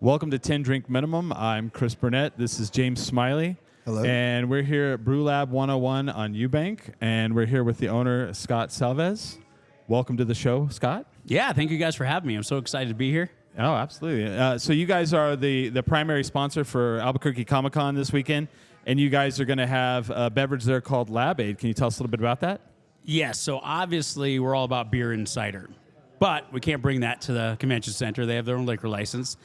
Welcome to 10 Drink Minimum. I'm Chris Burnett. This is James Smiley. Hello. And we're here at Brew Lab 101 on Eubank, and we're here with the owner, Scott Salvas. Welcome to the show, Scott. Yeah, thank you guys for having me. I'm so excited to be here. Oh, absolutely. So you guys are the primary sponsor for Albuquerque Comic-Con this weekend, and you guys are going to have a beverage there called Lab Aid. Can you tell us a little bit about that? Yes, so obviously we're all about beer and cider. But we can't bring that to the convention center. They have their own liquor license.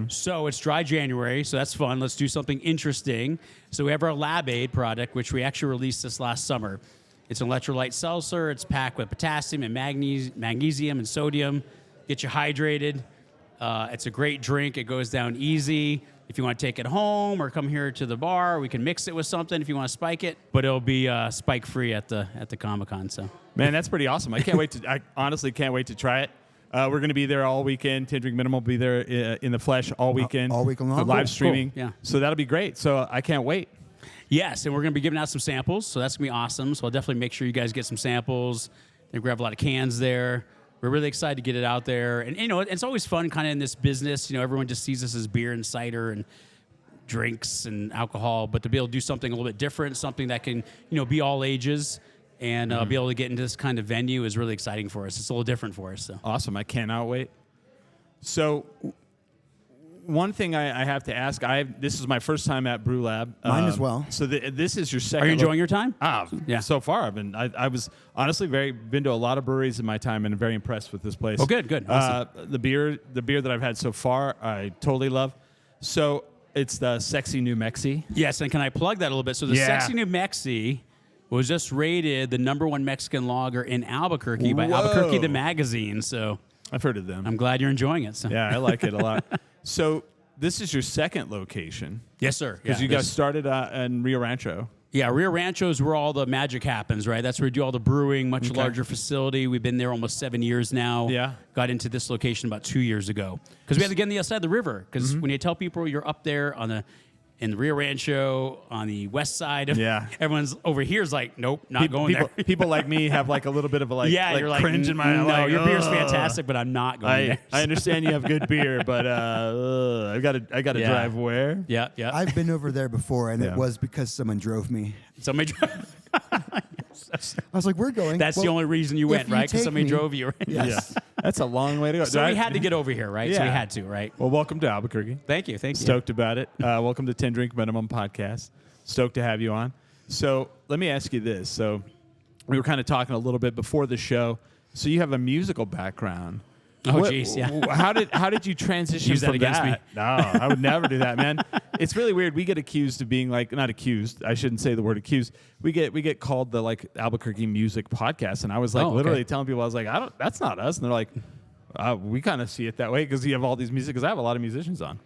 So it's dry January, so that's fun. Let's do something interesting. So we have our Lab Aid product, which we actually released this last summer. It's an electrolyte seltzer. It's packed with potassium and magnesium and sodium. Get you hydrated. It's a great drink. It goes down easy. If you want to take it home or come here to the bar, we can mix it with something if you want to spike it. But it'll be spike-free at the Comic-Con. So. Man, that's pretty awesome. I honestly can't wait to try it. We're going to be there all weekend. 10 Drink Minimum will be there in the flesh all weekend. All week long. Live streaming. Cool. Yeah. So that'll be great. So I can't wait. Yes, and we're going to be giving out some samples, so that's going to be awesome. So I'll definitely make sure you guys get some samples. I think we have a lot of cans there. We're really excited to get it out there. And, you know, it's always fun kind of in this business. You know, everyone just sees us as beer and cider and drinks and alcohol, but to be able to do something a little bit different, something that can, you know, be all ages and be able to get into this kind of venue is really exciting for us. It's a little different for us. So. Awesome. I cannot wait. So one thing I have to ask, this is my first time at Brew Lab. Mine as well. So this is your second. Are you enjoying your time? Yeah. So far, I was honestly been to a lot of breweries in my time and very impressed with this place. Oh, good. Awesome. The beer that I've had so far, I totally love. So it's the Sexy New Mexi. Yes, and can I plug that a little bit? So the Sexy New Mexi was just rated the #1 Mexican lager in Albuquerque by Albuquerque the magazine. So I've heard of them. I'm glad you're enjoying it. So. Yeah, I like it a lot. So this is your second location. Yes, sir. Because you guys started in Rio Rancho. Yeah, Rio Rancho is where all the magic happens, right? That's where we do all the brewing, much larger facility. We've been there almost 7 years now. Yeah. Got into this location about 2 years ago. Because we had to get on the other side of the river. Because when you tell people you're up there in the Rio Rancho on the west side, everyone's over here is like, nope, not going there. People like me have like a little bit of a you're like, cringe in my no, like, your beer's fantastic, but I'm not going there. I understand you have good beer, but I got to drive where? Yeah. I've been over there before, and it was because someone drove me. Somebody drove. I was like, we're going. That's the only reason you went, right? Because somebody drove you, right? Yes. Yeah. That's a long way to go. So we had to get over here, right? Yeah. So we had to, right? Well, welcome to Albuquerque. Thank you. Stoked about it. Welcome to 10 Drink Minimum podcast. Stoked to have you on. So let me ask you this. So we were kind of talking a little bit before the show. So you have a musical background. Oh, jeez, yeah. How did you transition Use that from against me? No, I would never do that, man. It's really weird. We get accused of being like, not accused. I shouldn't say the word accused. We get called the like Albuquerque music podcast, and I was like literally telling people, I was like, that's not us, and they're like, we kind of see it that way because you have all these music. Because I have a lot of musicians on.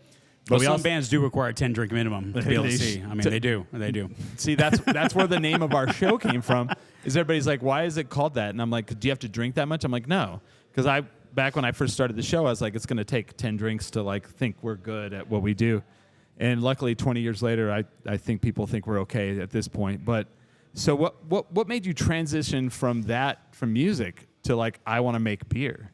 But some bands do require 10 drink minimum to be able to see. I mean, they do. See, that's where the name of our show came from. Is everybody's like, why is it called that? And I'm like, do you have to drink that much? I'm like, no, because back when I first started the show, I was like, it's going to take 10 drinks to like think we're good at what we do. And luckily, 20 years later, I think people think we're okay at this point. But so what made you transition from music to like, I want to make beer?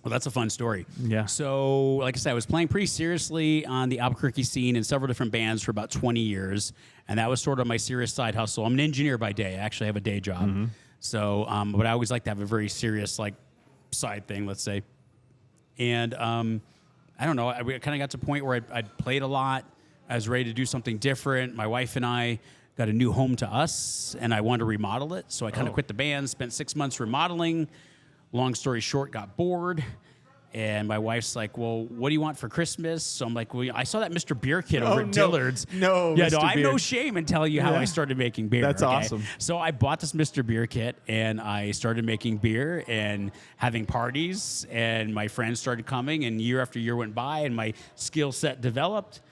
Well, that's a fun story. Yeah. So, like I said, I was playing pretty seriously on the Albuquerque scene in several different bands for about 20 years. And that was sort of my serious side hustle. I'm an engineer by day. I actually have a day job. Mm-hmm. So, but I always like to have a very serious, like, side thing, let's say. And I don't know, I kind of got to a point where I'd played a lot. I was ready to do something different. My wife and I got a new home to us, and I wanted to remodel it. So I kind of quit the band, spent 6 months remodeling. Long story short, got bored. And my wife's like, well, what do you want for Christmas? So I'm like, well, I saw that Mr. Beer kit over at Dillard's. No, yeah, Mr. no, I have Beer. no shame in telling you how I started making beer. That's awesome. So I bought this Mr. Beer kit, and I started making beer and having parties, and my friends started coming, and year after year went by, and my skill set developed.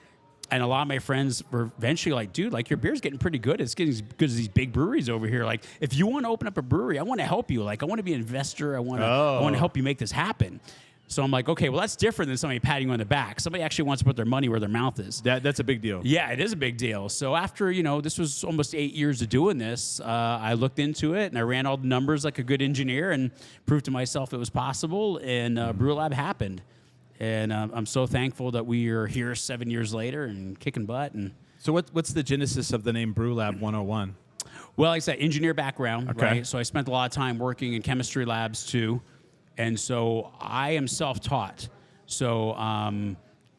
And a lot of my friends were eventually like, dude, like your beer's getting pretty good. It's getting as good as these big breweries over here. Like, if you want to open up a brewery, I want to help you. Like, I want to be an investor. I want to help you make this happen. So I'm like, okay, well, that's different than somebody patting you on the back. Somebody actually wants to put their money where their mouth is. That's a big deal. Yeah, it is a big deal. So after, this was almost 8 years of doing this, I looked into it and I ran all the numbers like a good engineer and proved to myself it was possible. And Brew Lab happened. And I'm so thankful that we are here 7 years later and kicking butt. And So what's the genesis of the name Brew Lab 101? well, like I said, engineer background, Okay. right? So I spent a lot of time working in chemistry labs too. And so I am self-taught. So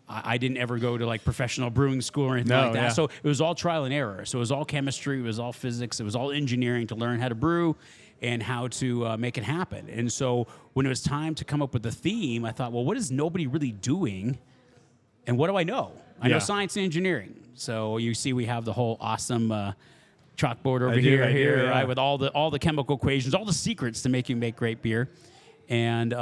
I didn't ever go to like professional brewing school or anything No, like that. yeah. So it was all trial and error. So it was all chemistry, it was all physics, it was all engineering to learn how to brew and how to make it happen. And so when it was time to come up with the theme, I thought, well, what is nobody really doing? And what do I know? I know Yeah. science and engineering. So you see we have the whole awesome chalkboard over I do, here, yeah. right? With all the chemical equations, all the secrets to make great beer. And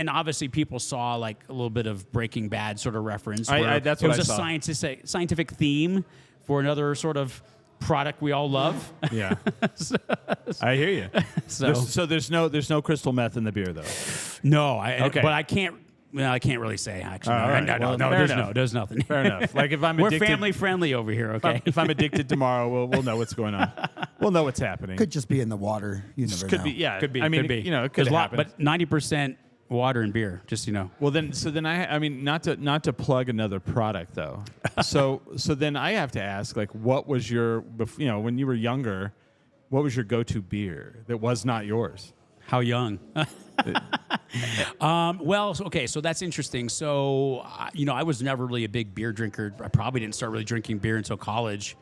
obviously people saw like a little bit of Breaking Bad sort of reference. Where that's it what was I a saw. scientific theme for another sort of product we all love. Yeah. I hear you. So There's no crystal meth in the beer though. no, Okay. but I can't. Well, I can't really say actually. All right. No, Well, fair enough. there's nothing. Fair enough. Like if I'm We're addicted, family friendly over here. Okay. if I'm addicted tomorrow, we'll know what's going on. We'll know what's happening. Could just be in the water. You never Could know. be, yeah. Could be. I mean, could be. you know, it could There's a lot, happen. but 90% water and beer. Just Well, then I mean, not to plug another product though. so then I have to ask, like, what was your, when you were younger, what was your go-to beer that was not yours? how young? So that's interesting. So, I was never really a big beer drinker. I probably didn't start really drinking beer until college.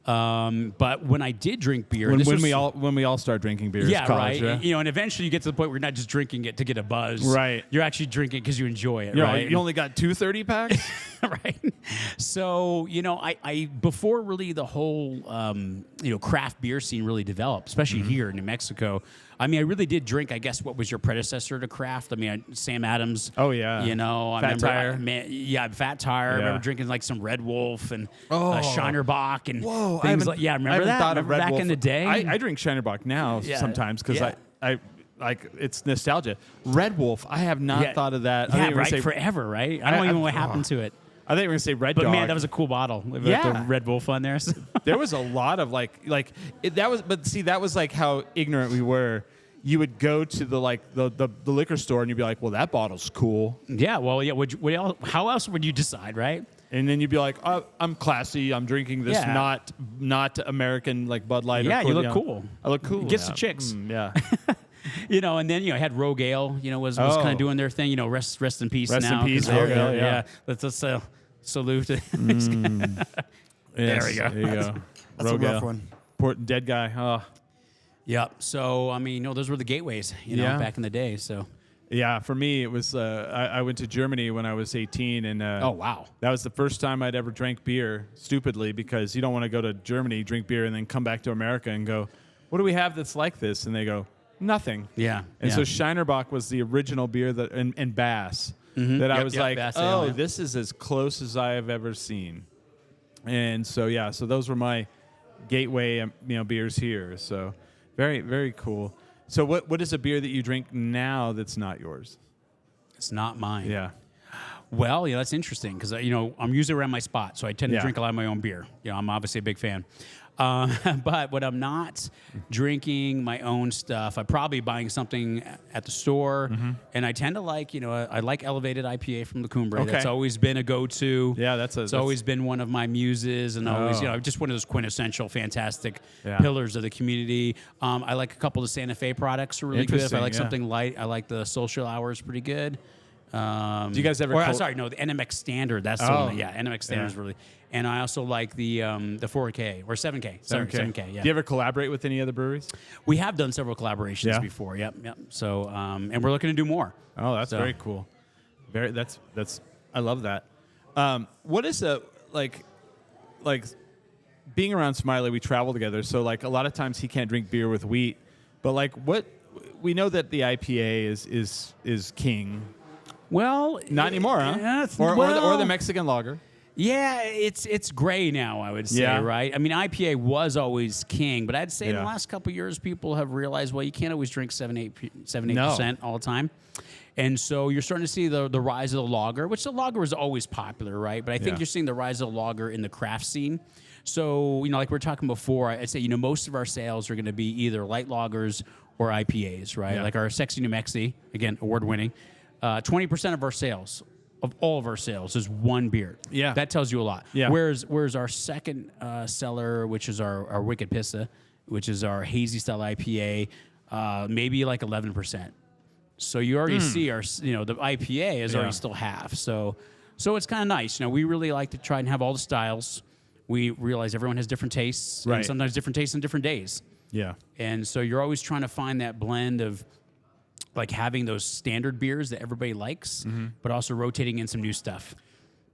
But when I did drink beer, and When we all start drinking beer, yeah, is college, right. yeah? And eventually you get to the point where you're not just drinking it to get a buzz. Right. You're actually drinking because you enjoy it, You know, right? you only got 2 30-packs? Right. So, I before really the whole, craft beer scene really developed, especially here in New Mexico. I mean, I really did drink, I guess, what was your predecessor to craft? I mean, Sam Adams. Oh, yeah. I Fat remember. Tire. Fat Tire. I Yeah. remember drinking like some Red Wolf and Oh. Shinerbach and Whoa, things like. Yeah, I remember haven't that? thought of Remember Red back Wolf. in the day? I drink Shinerbach now Yeah. sometimes because Yeah. I like it's nostalgia. Red Wolf, I have not thought of that. I Yeah, think we're right. gonna say, Forever, right? I don't even know what happened to it. I think we're gonna say Red But Dog. man, that was a cool bottle with Yeah. the Red Wolf on there. So. There was a lot of that was like how ignorant we were. You would go to the liquor store and you'd be like, well, that bottle's cool. Yeah, well, yeah. How else would you decide, right? And then you'd be like, oh, I'm classy. I'm drinking this Yeah. not American like Bud Light. Yeah, or you look Corleone. cool. I look cool. It gets yeah. the chicks. Yeah. And then I had Rogue Ale. Was Oh. kind of doing their thing. Rest in peace. Rest in now, 'cause peace, they're- Rogue Ale, yeah. Let's salute. Yes, There we go. There you go. That's Rogue a rough Ale. one. Poor dead guy. Oh. Yep. So I mean, those were the gateways. Yeah. Back in the day. So. Yeah, for me, it was I went to Germany when I was 18, and Oh wow. that was the first time I'd ever drank beer, stupidly, because you don't want to go to Germany, drink beer, and then come back to America and go, what do we have that's like this? And they go, nothing. Yeah. And yeah. so Shinerbach was the original beer that and Bass that I Yep, was yep, like, Bass Ale, oh, yeah. this is as close as I have ever seen. And so so those were my gateway beers here. So very, very cool. So what is a beer that you drink now that's not yours? It's not mine. Yeah. Well, that's interesting because I'm usually around my spot, so I tend to Yeah. drink a lot of my own beer. I'm obviously a big fan. But when I'm not drinking my own stuff, I'm probably buying something at the store, and I tend to like, I like Elevated IPA from La Cumbre. Okay. That's always been a go-to. Yeah, It's always been one of my muses, and always, Oh. just one of those quintessential, fantastic Yeah. pillars of the community. I like a couple of the Santa Fe products are really good. If I Interesting, like yeah. something light, I like the Social Hours pretty good. Do you guys ever? The NMX Standard. That's the Oh. one. Yeah, NMX Standard is Yeah. really. And I also like the 4K or 7K. Sorry, 7K. Yeah. Do you ever collaborate with any other breweries? We have done several collaborations Yeah. before. Yep. So, and we're looking to do more. Oh, that's So- very cool. That's I love that. What is like being around Smiley? We travel together, so like a lot of times he can't drink beer with wheat, but like what we know that the IPA is king. Well, Not anymore, huh? Yeah, Or the Mexican lager. Yeah, it's gray now, I would say, Yeah. right? I mean, IPA was always king, but I'd say in the Yeah. last couple of years, people have realized, well, you can't always drink 7-8% No. all the time. And so you're starting to see the rise of the lager, which the lager was always popular, right? But I think Yeah. you're seeing the rise of the lager in the craft scene. So, like we were talking before, I'd say, most of our sales are going to be either light lagers or IPAs, right? Yeah. Like our Sexy New Mexi, again, award-winning. 20% of our sales, of all of our sales, is one beer. Yeah. That tells you a lot. Yeah. Whereas our second seller, which is our Wicked Pissa, which is our hazy style IPA, maybe like 11%. So you already see our, the IPA is already still half. So it's kind of nice. We really like to try and have all the styles. We realize everyone has different tastes, Right. and sometimes different tastes on different days. Yeah. And so you're always trying to find that blend of like having those standard beers that everybody likes, but also rotating in some new stuff.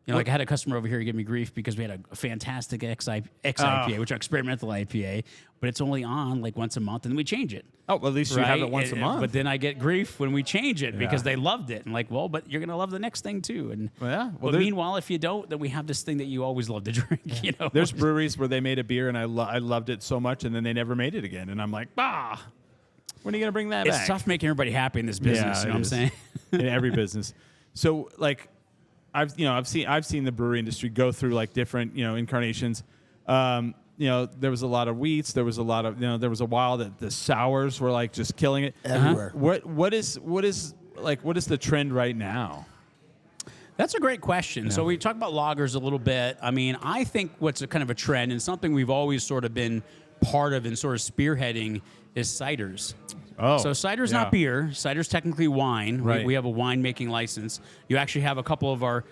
Like I had a customer over here give me grief because we had a fantastic X IPA, which is our experimental IPA, but it's only on like once a month, and then we change it. Oh, well, at least you have it once a month. But then I get grief when we change it because they loved it. And like, well, but you're going to love the next thing too. And Well, but meanwhile, if you don't, then we have this thing that you always love to drink. There's breweries where they made a beer and I loved it so much, and then they never made it again. And I'm like, when are you going to bring that back? It's tough making everybody happy in this business. You know what I'm saying? In every business. So like, I've seen the brewery industry go through like different incarnations. There was a lot of wheats. There was a lot of there was a while that the sours were like just killing it everywhere. What is the trend right now? That's a great question. So we talked about lagers a little bit. I mean, I think what's a kind of a trend and something we've always sort of been part of and sort of spearheading is ciders. Oh, so cider's not beer. Cider's technically wine. Right. We have a winemaking license. You actually have a couple of our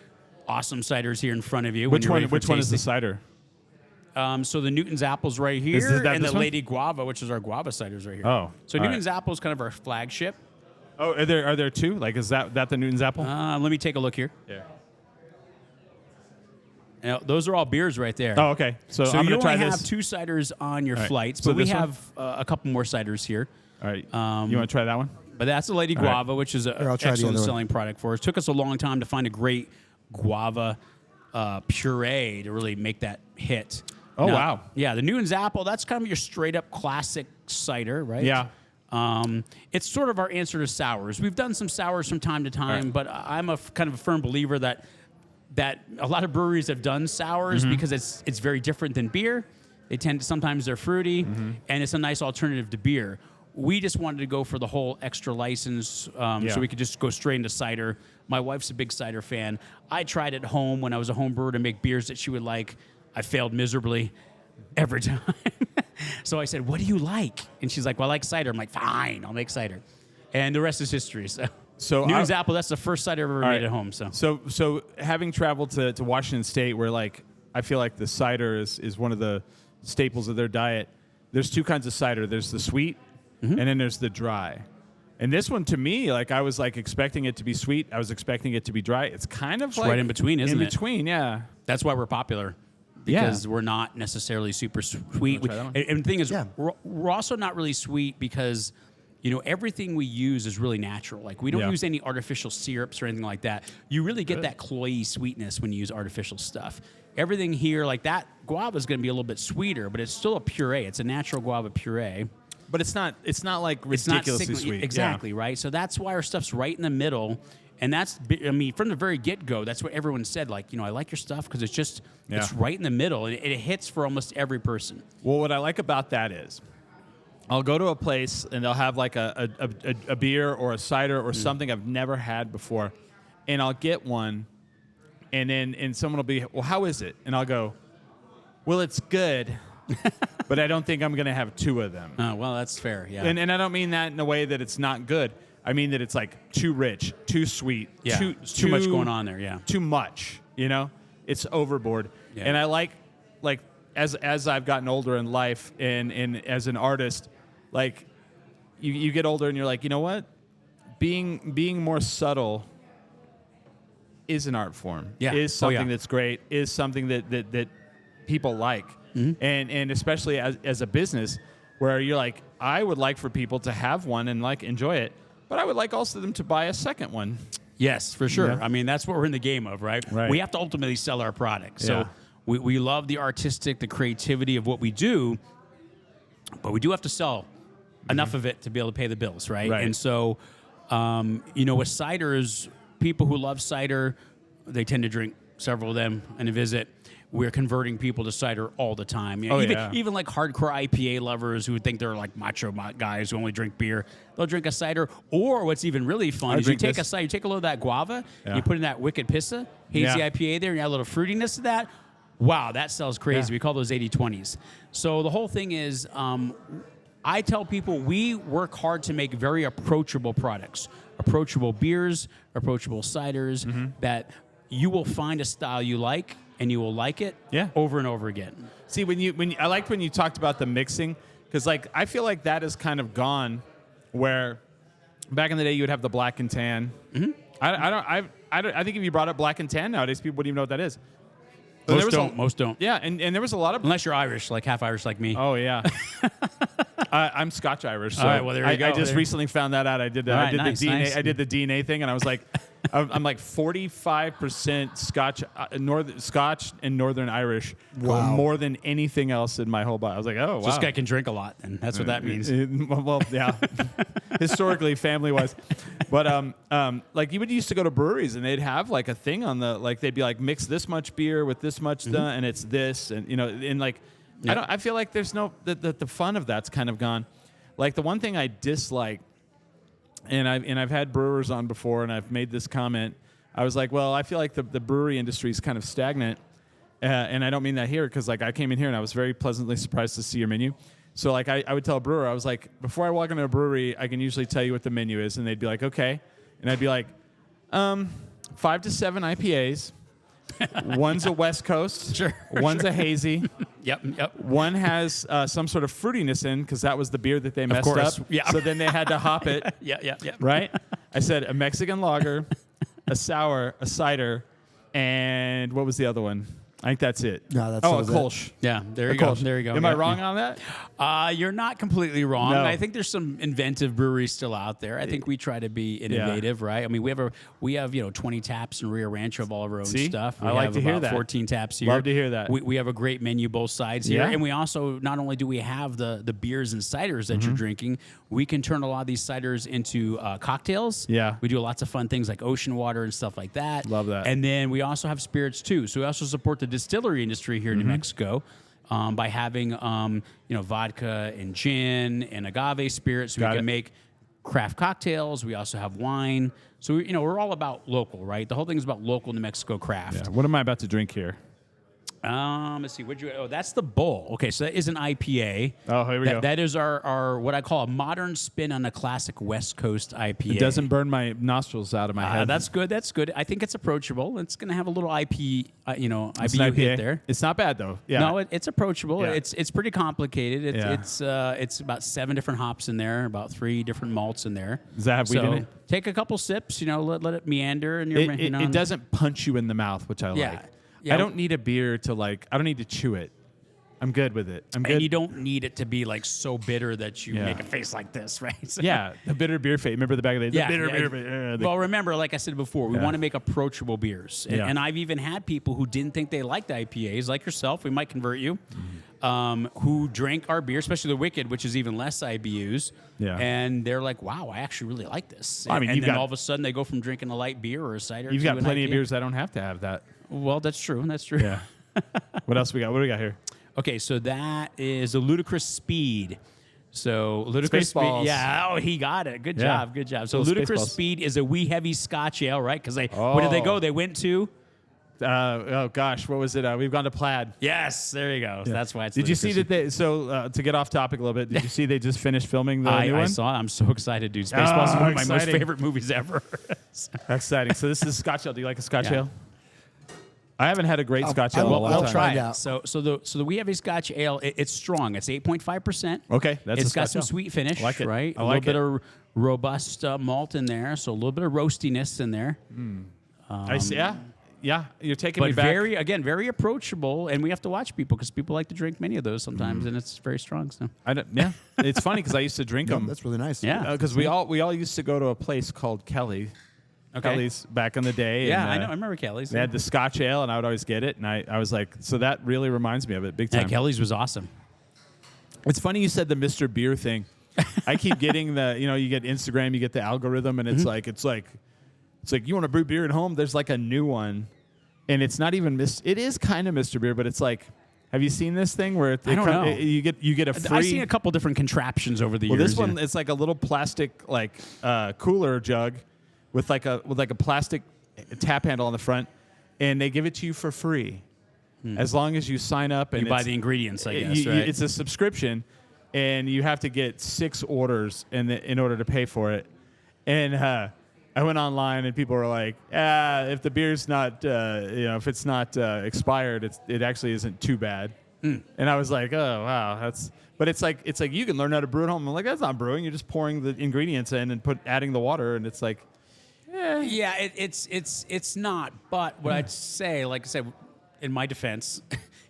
awesome ciders here in front of you. Which one is the cider? So the Newton's Apple's right here, and the Lady Guava, which is our guava ciders right here. Oh, so Newton's Apple is kind of our flagship. Oh, are there two? Like, is that the Newton's Apple? Let me take a look here. Yeah. Those are all beers right there. Oh, okay. So I'm you going to try only this. have 2 ciders on your All right. flights, So but we this one? have a couple more ciders here. All right. You want to try that one? But that's the Lady Guava, which is an I'll try the excellent other one. selling product for us. It took us a long time to find a great guava puree to really make that hit. Oh, Now, wow. Yeah, the Newton's Apple, that's kind of your straight-up classic cider, right? Yeah. It's sort of our answer to sours. We've done some sours from time to time, Right. but I'm a kind of a firm believer that a lot of breweries have done sours because it's very different than beer. They sometimes they're fruity, and it's a nice alternative to beer. We just wanted to go for the whole extra license so we could just go straight into cider. My wife's a big cider fan. I tried at home when I was a home brewer to make beers that she would like. I failed miserably every time. So I said, what do you like? And she's like, well, I like cider. I'm like, fine, I'll make cider. And the rest is history. So Newton's Apple, that's the first cider I've ever made at home. So having traveled to Washington State, where like I feel like the cider is one of the staples of their diet, there's 2 kinds of cider. There's the sweet, and then there's the dry. And this one, to me, like I was like expecting it to be sweet. I was expecting it to be dry. It's kind of like right in between, isn't it? In between, yeah. That's why we're popular. Because we're not necessarily super sweet. And the thing is, we're also not really sweet because, everything we use is really natural. Like, we don't use any artificial syrups or anything like that. You really get that cloyy sweetness when you use artificial stuff. Everything here, like that guava is going to be a little bit sweeter, but it's still a puree. It's a natural guava puree. But it's not like ridiculously sweet. Exactly, right? So that's why our stuff's right in the middle. And that's, from the very get-go, that's what everyone said. Like, I like your stuff because it's just, it's right in the middle. And it hits for almost every person. Well, what I like about that is I'll go to a place and they'll have like a beer or a cider or something I've never had before. And I'll get one. And someone will be, well, how is it? And I'll go, well, it's good. But I don't think I'm going to have 2 of them. Oh, well, that's fair, yeah. And I don't mean that in a way that it's not good. I mean that it's like too rich, too sweet, too much going on there, yeah. Too much, It's overboard. Yeah. And I like as I've gotten older in life and as an artist, like you get older and you're like, you know what? Being more subtle is an art form. Yeah. Is something that's great, is something that people like. And especially as a business where you're like, I would like for people to have one and like enjoy it. But I would like also them to buy a second one. Yes, for sure. Yeah. I mean, that's what we're in the game of, right? Right. We have to ultimately sell our product. So we love the artistic, the creativity of what we do, but we do have to sell enough of it to be able to pay the bills, right? Right. And so, with ciders, people who love cider, they tend to drink several of them and visit. we're converting people to cider all the time. You know, Oh, even, yeah. even like hardcore IPA lovers who think they're like macho guys who only drink beer, they'll drink a cider. Or what's even really fun is you drink take this. a cider, you take a load of that guava, Yeah. you put in that Wicked Pissa, hazy Yeah. IPA there, and you add a little fruitiness to that. Wow, that sells crazy. Yeah. We call those 80/20s. So the whole thing is, I tell people we work hard to make very approachable products, approachable beers, approachable ciders that you will find a style you like and you will like it over and over again. See, I liked when you talked about the mixing, because like I feel like that is kind of gone. Where back in the day you would have the black and tan. Mm-hmm. I think if you brought up black and tan nowadays, people wouldn't even know what that is. Most don't. Yeah, and there was a lot of. Unless you're Irish, like half Irish like me. Oh yeah. I'm Scotch Irish. So all right, well there you go. I just recently found that out. I did the nice, DNA. nice. I did the DNA thing, and I was like, I'm like 45% Scotch and Northern Irish, more than anything else in my whole body. I was like, oh wow, This guy can drink a lot, and that's what that means. Well, yeah, historically, family-wise, but like you would used to go to breweries and they'd have like a thing on the like they'd be like mix this much beer with this much and it's this and and like. Yep. I feel like there's no the fun of that's kind of gone. Like the one thing I dislike, and I've had brewers on before, and I've made this comment. I was like, well, I feel like the brewery industry is kind of stagnant, and I don't mean that here because like I came in here and I was very pleasantly surprised to see your menu. So like I would tell a brewer, I was like, before I walk into a brewery, I can usually tell you what the menu is, and they'd be like, okay, and I'd be like, 5 to 7 IPAs. One's a West Coast. Sure. One's a hazy. Yep. One has some sort of fruitiness in because that was the beer that they messed course. up. Yeah. So then they had to hop it. Yeah. Right? I said a Mexican lager, a sour, a cider, and what was the other one? I think that's it. No, that's a all of it. Kolsch. Yeah, there A you go. Kolsch. There you go. Am I Yeah, wrong yeah. on that? You're not completely wrong. No. I think there's some inventive breweries still out there. I think we try to be innovative, right? I mean, we have 20 taps in Rio Rancho of all of our own See? stuff. We I like have to hear about that. 14 taps here. Love to hear that. We have a great menu both sides here, Yeah. and we also not only do we have the beers and ciders that you're drinking, we can turn a lot of these ciders into cocktails. Yeah. We do lots of fun things like ocean water and stuff like that. Love that. And then we also have spirits too. So we also support the distillery industry here in New Mexico. By having vodka and gin and agave spirits, so we can make craft cocktails. We also have wine. So we're all about local, right? The whole thing is about local New Mexico craft. Yeah. What am I about to drink here? Let's see. That's the Bull. Okay, so that is an IPA. Oh, here we go. That is our what I call a modern spin on a classic West Coast IPA. It doesn't burn my nostrils out of my head. That's good. That's good. I think it's approachable. It's going to have a little IBU It's an IPA. hit there. It's not bad though. Yeah. No, it's approachable. Yeah. It's pretty complicated. Yeah. It's about 7 different hops in there, about 3 different malts in there. Does that have wheat in it? Take a couple sips. Let it meander, and It doesn't punch you in the mouth, which I Yeah. like. Yeah. I don't need a beer to I don't need to chew it. I'm good with it. I'm good. And you don't need it to be like so bitter that you Yeah. make a face like this, right? So- Yeah, the bitter beer face. Remember the back of the day? Yeah, The bitter yeah. beer face. Well, remember, like I said before, we Yeah. want to make approachable beers. And, Yeah. and I've even had people who didn't think they liked IPAs, like yourself, we might convert you, who drank our beer, especially the Wicked, which is even less IBUs. Yeah. And they're like, wow, I actually really like this. I mean, and you've then got- all of a sudden they go from drinking a light beer or a cider You've to got an plenty of IPA. beers that don't have to have that. Well, that's true. That's true. Yeah. What else we got? What do we got here? Okay, so that is a Ludicrous Speed. So Ludicrous Speed, Spaceballs. yeah. Oh, he got it. Good Yeah. job. Good job. So Little Ludicrous Spaceballs. Speed is a wee heavy Scotch ale, right? Because where did they go? They went to. Oh gosh, what was it? We've gone to Plaid. Yes, there you go. That's why it's. Did you see Ludicrous. that? To get off topic a little bit, did you see they just finished filming the new I one? saw. I'm so excited, dude. Spaceballs is one of my most exciting. favorite movies ever. Exciting. So this is Scotch ale. Do you like a Scotch Yeah. ale? I haven't had a great Scotch ale in a long I'll time. try Find it out. So the wee heavy Scotch ale, it's strong. It's 8.5%. Okay, that's It's a got Scotch some ale. sweet finish, I like it. right? I A like little it. bit of robust malt in there, so a little bit of roastiness in there. I see. Yeah. You're taking me But back. very approachable, and we have to watch people because people like to drink many of those sometimes, and it's very strong. So Yeah, it's funny because I used to drink them. That's really nice. yeah, Because we all used to go to a place called Kelly. Okay. Kelly's back in the day. yeah, and, I know. I remember Kelly's. They had the Scotch ale, and I would always get it. And I was like, so that really reminds me of it big Yeah, time. Kelly's was awesome. It's funny you said the Mr. Beer thing. I keep getting you get Instagram, you get the algorithm, and it's like you want to brew beer at home. There's like a new one, and it's not even it is kind of Mr. Beer, but it's like, have you seen this thing where I don't know. you get a free? I've seen a couple different contraptions over the Well, years. this one it's like a little plastic cooler jug with like a plastic tap handle on the front, and they give it to you for free as long as you sign up and you buy the ingredients. I guess right? It's a subscription, and you have to get 6 orders in order to pay for it. And I went online, and people were like, if the beer's not, if it's not expired, it actually isn't too bad. And I was like, oh wow, but it's like you can learn how to brew at home. I'm like, that's not brewing. You're just pouring the ingredients in and adding the water, and it's like, yeah, it's not. But what I'd say, like I said, in my defense,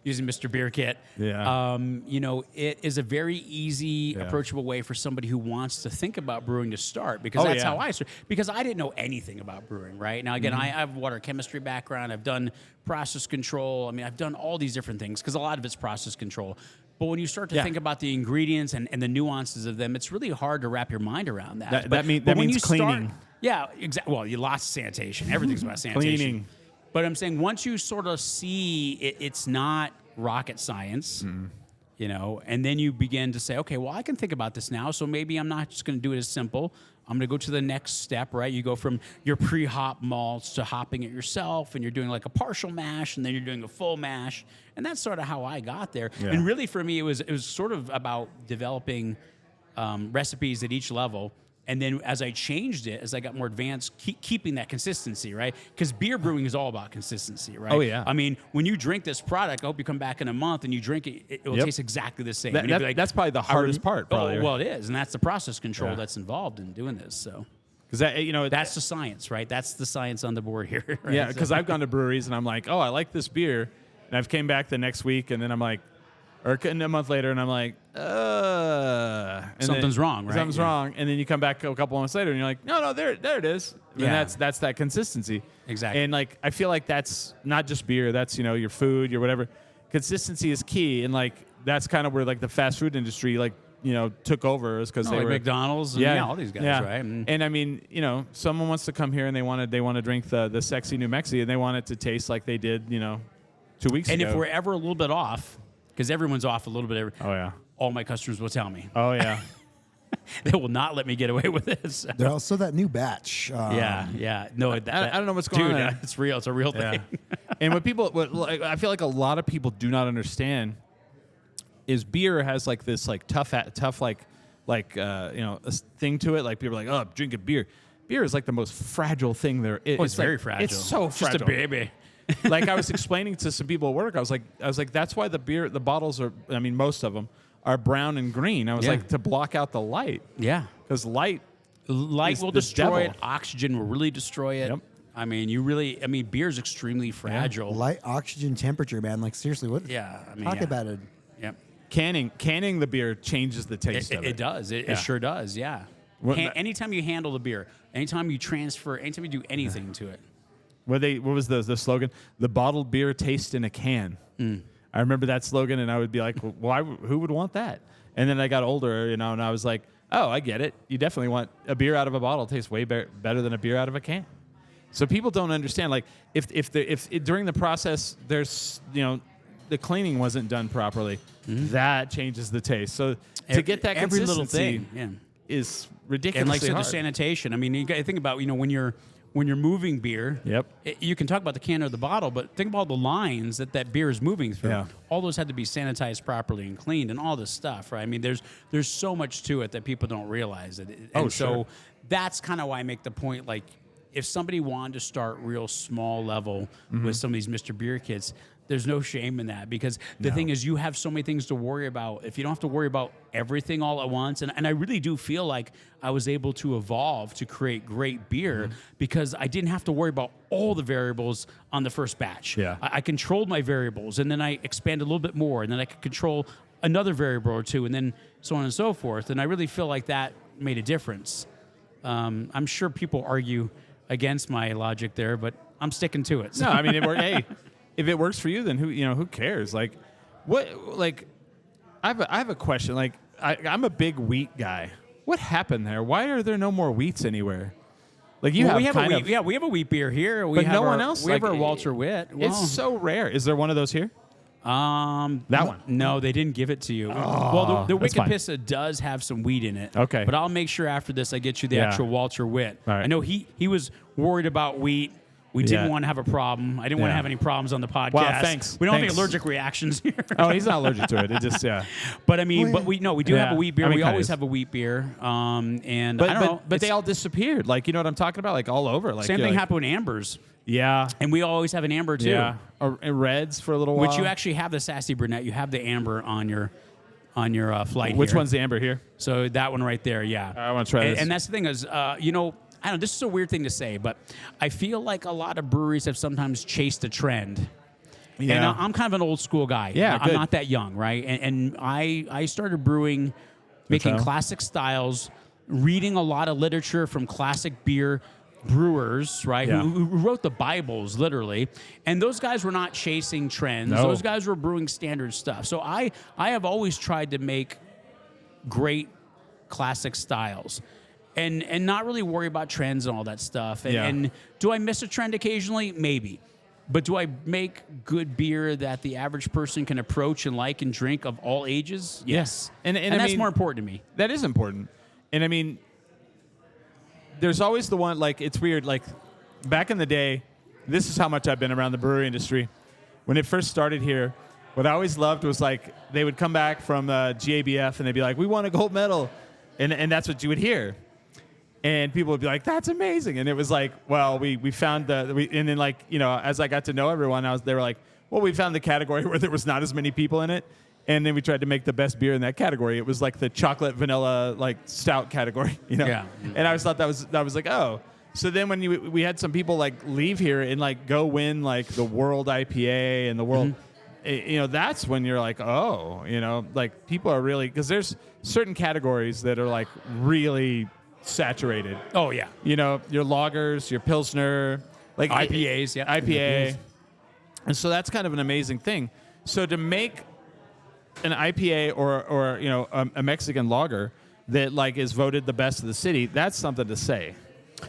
using Mr. Beer Kit, it is a very easy, approachable way for somebody who wants to think about brewing to start, because that's how I started. Because I didn't know anything about brewing, right? Now, again, I have a water chemistry background. I've done process control. I mean, I've done all these different things because a lot of it's process control. But when you start to think about the ingredients and the nuances of them, it's really hard to wrap your mind around that. That means cleaning. Yeah, exactly. Well, you lost sanitation. Everything's about sanitation. Cleaning. But I'm saying once you sort of see it's not rocket science, and then you begin to say, okay, well, I can think about this now. So maybe I'm not just going to do it as simple. I'm going to go to the next step, right? You go from your pre-hop malts to hopping it yourself, and you're doing like a partial mash, and then you're doing a full mash. And that's sort of how I got there. Yeah. And really for me, it was sort of about developing recipes at each level. And then as I changed it, as I got more advanced, keeping that consistency, right? Because beer brewing is all about consistency, right? Oh, yeah. I mean, when you drink this product, I hope you come back in a month and you drink it, it will taste exactly the same. That's probably the hardest part, probably. Well, it is. And that's the process control that's involved in doing this. So, because that's the science, right? That's the science on the board here. Right? Yeah, because I've gone to breweries and I'm like, oh, I like this beer. And I've came back the next week and then I'm like, or a month later, and I'm like, something's wrong, right? Something's wrong, and then you come back a couple months later, and you're like, no, there it is. And that's that consistency. Exactly. And like, I feel like that's not just beer. That's your food, your whatever. Consistency is key, and like that's kind of where like the fast food industry took over, is because they were McDonald's, and all these guys, right? And I mean, someone wants to come here and they want to drink the sexy New Mexi, and they want it to taste like they did 2 weeks ago. And if we're ever a little bit off, because everyone's off a little bit. Oh, yeah. All my customers will tell me. Oh, yeah. They will not let me get away with this. There's also that new batch. Yeah. No, I don't know what's going on. It's real. It's a real thing. And what I feel like a lot of people do not understand is beer has like this like tough a thing to it. Like people are like, oh, drinking beer. Beer is like the most fragile thing there is. Oh, it's very fragile. It's so fragile. Just a baby. Like I was explaining to some people at work, I was like, that's why the bottles are, I mean, most of them are brown and green. I was like, to block out the light. Yeah. Because light will destroy it. Oxygen will really destroy it. Yep. I mean, beer is extremely fragile. Light, oxygen, temperature, man. Like seriously, what? Yeah. Talk about it. Yep. Canning the beer changes the taste of it. It does. It sure does. Yeah. Anytime you handle the beer, anytime you transfer, anytime you do anything to it. What was the slogan? The bottled beer tastes in a can. I remember that slogan, and I would be like, well, who would want that? And then I got older, and I was like, oh, I get it. You definitely want a beer out of a bottle. It tastes way better than a beer out of a can. So people don't understand. Like, if during the process there's the cleaning wasn't done properly, that changes the taste. So to get that every consistency little thing is ridiculously and like so hard. the sanitation. I mean, you got to think about when you're moving beer. Yep. You can talk about the can or the bottle, but think about the lines that beer is moving through. Yeah. All those had to be sanitized properly and cleaned and all this stuff, right? I mean, there's so much to it that people don't realize. So that's kind of why I make the point, like, if somebody wanted to start real small level with some of these Mr. Beer kits, there's no shame in that, because the thing is, you have so many things to worry about. If you don't have to worry about everything all at once, and I really do feel like I was able to evolve to create great beer because I didn't have to worry about all the variables on the first batch. Yeah. I controlled my variables, and then I expanded a little bit more, and then I could control another variable or two, and then so on and so forth. And I really feel like that made a difference. I'm sure people argue against my logic there, but I'm sticking to it. So. No, I mean, hey, if it works for you, then who cares? Like, I have a question. Like, I'm a big wheat guy. What happened there? Why are there no more wheats anywhere? Like you Well, have we have kind a of, wheat, we have a wheat beer here. We but have no our, one else. We have like, our Walter Witt. Well, It's so rare. Is there one of those here? That one? No, they didn't give it to you. Oh, well, the that's Wicked fine. Pissa does have some wheat in it. Okay. But I'll make sure after this I get you the Yeah. actual Walter Witt. All right. I know he was worried about wheat. We Yeah. didn't want to have a problem. I didn't want to Yeah. have any problems on the podcast. Wow, thanks. We don't have Thanks. any allergic reactions here. Oh, he's not allergic to it. It just, yeah. But I mean, Well, we do have Yeah. a wheat beer. I mean, We kinda always is. have a wheat beer. And But, I don't know. but they It's- all disappeared. Like, you know what I'm talking about? Like all over. Like same you're thing like, happened with Amber's. Yeah. And we always have an Amber too. Yeah. Or Reds for a little while. Which you actually have the Sassy Brunette. You have the Amber on your flight. Which here. one's the amber here? So that one right there, yeah. I wanna try and, this. And that's the thing is, you know, I don't know. This is a weird thing to say, but I feel like a lot of breweries have sometimes chased a trend. Yeah. And I'm kind of an old school guy. Yeah, I'm good. not that young, right? And I started brewing, making child. classic styles, reading a lot of literature from classic beer brewers, right? Yeah. Who wrote the Bibles, literally. And those guys were not chasing trends. No. Those guys were brewing standard stuff. So I have always tried to make great classic styles. And not really worry about trends and all that stuff. And, Yeah. and do I miss a trend occasionally? Maybe. But do I make good beer that the average person can approach and like and drink of all ages? Yes. And I that's mean- more important to me. That is important. And I mean, there's always the one, like, it's weird. Like, back in the day, this is how much I've been around the brewery industry. When it first started here, what I always loved was, like, they would come back from GABF and they'd be like, we won a gold medal. And that's what you would hear. And people would be like, that's amazing. And it was like, well, we found and then, like, you know, as I got to know everyone, they were like, well, we found the category where there was not as many people in it. And then we tried to make the best beer in that category. It was like the chocolate vanilla, like, stout category, you know? Yeah. And I always thought that was like, oh. So then when we had some people, like, leave here and, like, go win, like, the world IPA and the world, you know, that's when you're like, oh, you know, like, people are really, because there's certain categories that are, like, really saturated. Oh, yeah. You know, your lagers, your pilsner, like IPAs, yeah. IPA. And so that's kind of an amazing thing. So to make an IPA or you know, a Mexican lager that, like, is voted the best of the city, that's something to say.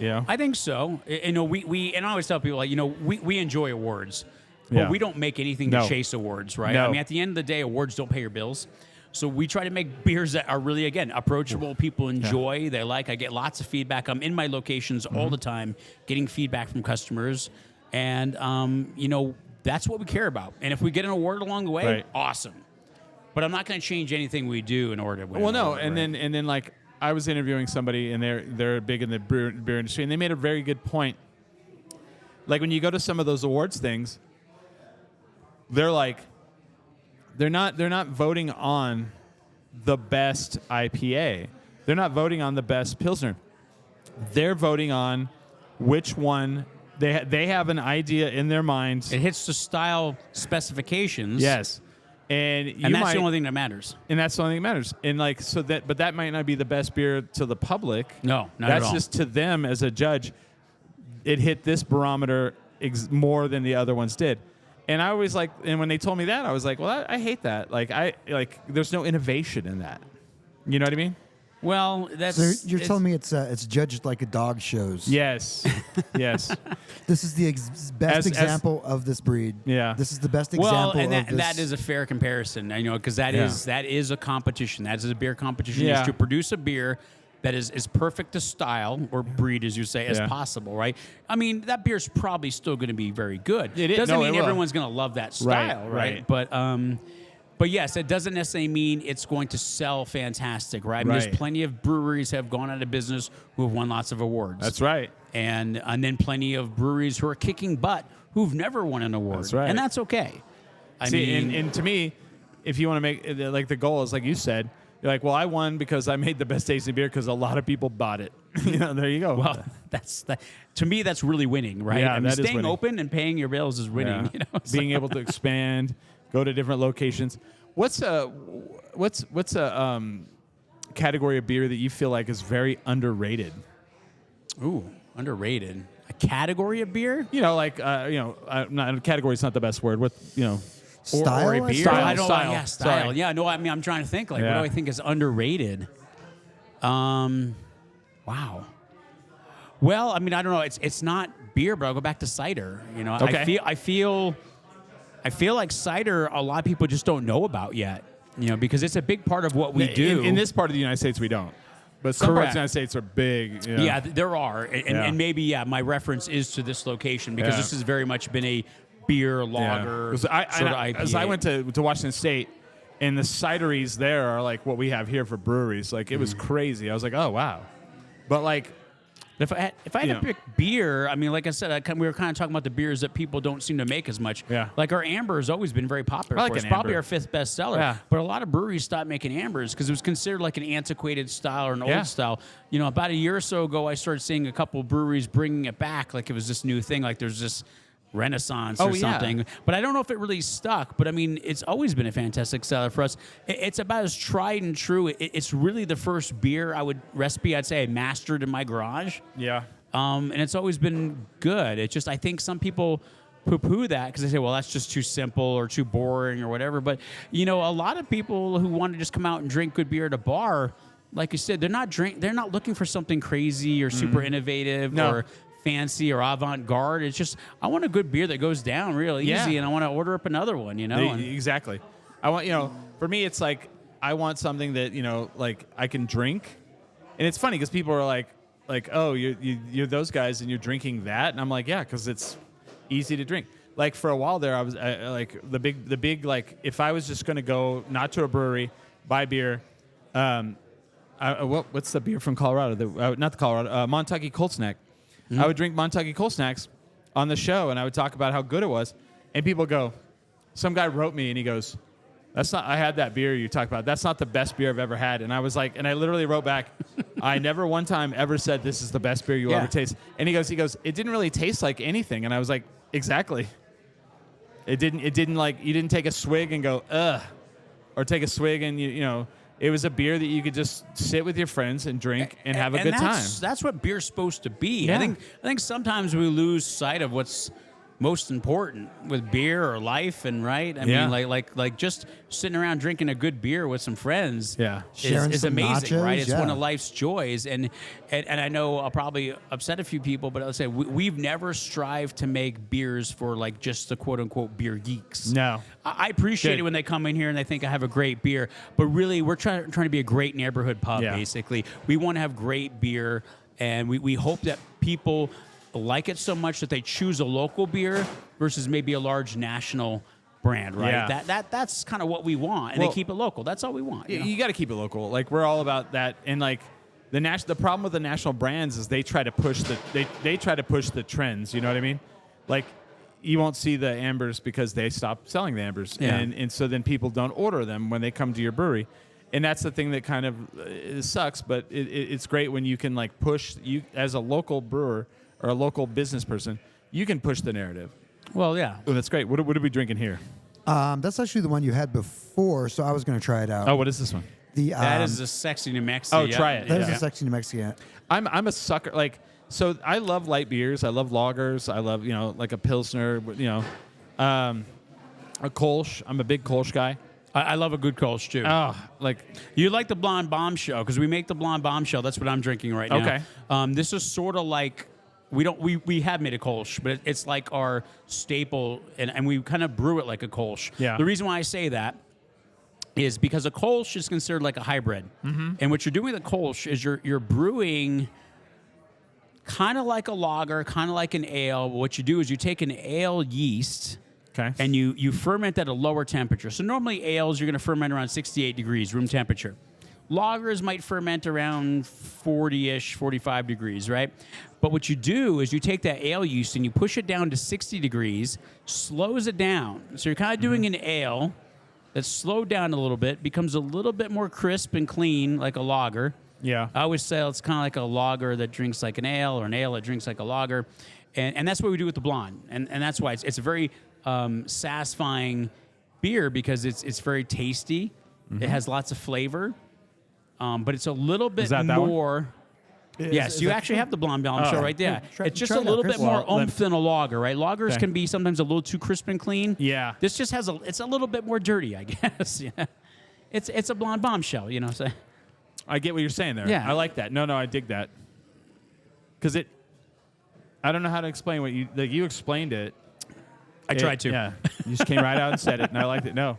You know? I think so. You know, we and I always tell people, like, you know, we enjoy awards, but Yeah. we don't make anything No. to chase awards, right? No. I mean, at the end of the day, awards don't pay your bills. So we try to make beers that are really, again, approachable. People enjoy. They like. I get lots of feedback. I'm in my locations all the time, getting feedback from customers, and you know, that's what we care about. And if we get an award along the way, Right. awesome. But I'm not going to change anything we do in order to win. Well, an no, award, and right? then like, I was interviewing somebody, and they're big in the beer industry, and they made a very good point. Like, when you go to some of those awards things, they're like, they're not voting on the best IPA. They're not voting on the best pilsner. They're voting on which one they have an idea in their minds. It hits the style specifications. Yes. And And that's the only thing that matters. And that's the only thing that matters. And, like, so that, but that might not be the best beer to the public. No, not That's at all. just to them as a judge. It hit this barometer more than the other ones did. And I always like, and when they told me that, I was like, well, I hate that. Like, there's no innovation in that. You know what I mean? Well, that's. So you're telling me it's judged like a dog shows. Yes. Yes. This is the best As- example of this breed. Yeah. This is the best Well, example and of this. that is a fair comparison, you know, because that Yeah. is a competition. That is a beer competition. Yeah. Is to produce a beer that is as perfect to style or breed, as you say, as Yeah. possible, right? I mean, that beer's probably still going to be very good. It is. Doesn't No, mean it will. everyone's going to love that style, Right, right? But yes, it doesn't necessarily mean it's going to sell fantastic, right? I mean, Right. there's plenty of breweries have gone out of business who have won lots of awards. That's right. And then plenty of breweries who are kicking butt who've never won an award. That's right. And that's okay. I See, mean, and to me, if you want to make, like, the goal is, like you said, you're like, well, I won because I made the best tasting beer because a lot of people bought it. You know, there you go. well, to me, that's really winning, right? Yeah, I mean, that is staying winning. open and paying your bills is winning. Yeah. You know, so- Being able to expand, go to different locations. What's a category of beer that you feel like is very underrated? Ooh, underrated. A category of beer? You know, like not category is not the best word. What, you know, Style, or a I beer. suppose? I don't Style. Yeah, style. Sorry. Yeah, no, I mean, I'm trying to think, like, Yeah. what do I think is underrated? Wow. Well, I mean, I don't know. It's not beer, but I'll go back to cider. You know, Okay. I feel like cider a lot of people just don't know about yet. You know, because it's a big part of what we do. In this part of the United States, we don't. But some parts of Correct. the United States are big. You know? Yeah, there are, and maybe my reference is to this location because this has very much been a beer lager sort of IPA. As I went to Washington State, and the cideries there are like what we have here for breweries. Like it was crazy. I was like, oh wow, but like. If I had to pick beer, I mean, like I said, we were kind of talking about the beers that people don't seem to make as much. Yeah. Like our amber has always been very popular. I like for us. an Probably amber. our 5th best seller. Yeah. But a lot of breweries stopped making ambers because it was considered like an antiquated style or an Yeah. old style. You know, about a year or so ago, I started seeing a couple breweries bringing it back like it was this new thing. Like there's this renaissance or something. But I don't know if it really stuck. But I mean, it's always been a fantastic seller for us. It's about as tried and true. It's really the first beer recipe I'd say I mastered in my garage. Yeah. And it's always been good. It's just I think some people poo-poo that because they say, well, that's just too simple or too boring or whatever. But, you know, a lot of people who want to just come out and drink good beer at a bar, like you said, they're not looking for something crazy or super innovative or fancy or avant-garde. It's just, I want a good beer that goes down real easy and I want to order up another one, you know? Exactly. I want, for me, it's like I want something that, like I can drink. And it's funny because people are like, oh, you're those guys and you're drinking that, and I'm like, yeah, because it's easy to drink. Like for a while there, I was like the big like if I was just going to go not to a brewery, buy beer, what's the beer from Colorado? Not the Colorado, Montucky Cold Snack. I would drink Montucky Cold Snacks on the show, and I would talk about how good it was, and people go, some guy wrote me and he goes, that's not. I had that beer you talked about. That's not the best beer I've ever had. And I was like, and I literally wrote back, I never one time ever said this is the best beer you'll ever taste. And he goes, it didn't really taste like anything. And I was like, exactly. It didn't like you didn't take a swig and go ugh, or take a swig and it was a beer that you could just sit with your friends and drink and have a good time. That's what beer's supposed to be. Yeah. I think sometimes we lose sight of what's most important with beer or life, and right. I mean, like just sitting around drinking a good beer with some friends. Sharing is some amazing, nachos, right? It's one of life's joys, and I know I'll probably upset a few people, but I'll say we've never strived to make beers for like just the quote unquote beer geeks. No, I appreciate it when they come in here and they think I have a great beer, but really we're trying to be a great neighborhood pub. Basically, we want to have great beer, and we hope that people like it so much that they choose a local beer versus maybe a large national brand, right? Yeah. That's kind of what we want, and they keep it local. That's all we want. You got to keep it local. Like we're all about that, and like the problem with the national brands is they try to push they try to push the trends. You know what I mean? Like you won't see the ambers because they stopped selling the ambers, and so then people don't order them when they come to your brewery. And that's the thing that kind of it sucks, but it's great when you can like push you as a local brewer or a local business person, you can push the narrative. Well, yeah. Oh, that's great. What are we drinking here? That's actually the one you had before, so I was going to try it out. Oh, what is this one? That is a sexy New Mexico. Oh, try it. That is a sexy New Mexican. I'm a sucker. Like, so I love light beers. I love lagers. I love, like a Pilsner, a Kolsch. I'm a big Kolsch guy. I love a good Kolsch, too. Oh, like... You like the Blonde Bombshell, because we make the Blonde Bombshell. That's what I'm drinking right now. Okay. This is sort of like... We have made a Kolsch, but it's like our staple, and we kind of brew it like a Kolsch. Yeah. The reason why I say that is because a Kolsch is considered like a hybrid. Mm-hmm. And what you're doing with a Kolsch is you're brewing kind of like a lager, kind of like an ale. What you do is you take an ale yeast... Okay. And you ferment at a lower temperature. So normally ales, you're going to ferment around 68 degrees, room temperature. Lagers might ferment around 40-ish, 45 degrees, right? But what you do is you take that ale yeast and you push it down to 60 degrees, slows it down. So you're kind of doing an ale that's slowed down a little bit, becomes a little bit more crisp and clean like a lager. Yeah. I always say it's kind of like a lager that drinks like an ale, or an ale that drinks like a lager. And that's what we do with the blonde. And that's why it's a very... satisfying beer because it's very tasty. Mm-hmm. It has lots of flavor, but it's a little bit more. Yes, you actually have the Blonde Bombshell right there. It's just a little bit more oomph than a lager, right? Lagers can be sometimes a little too crisp and clean. Yeah, this just has it's a little bit more dirty, I guess. Yeah, it's a Blonde Bombshell, So I get what you're saying there. Yeah, I like that. No, I dig that because I don't know how to explain what you explained it. I tried to. Yeah, you just came right out and said it, and I liked it. No,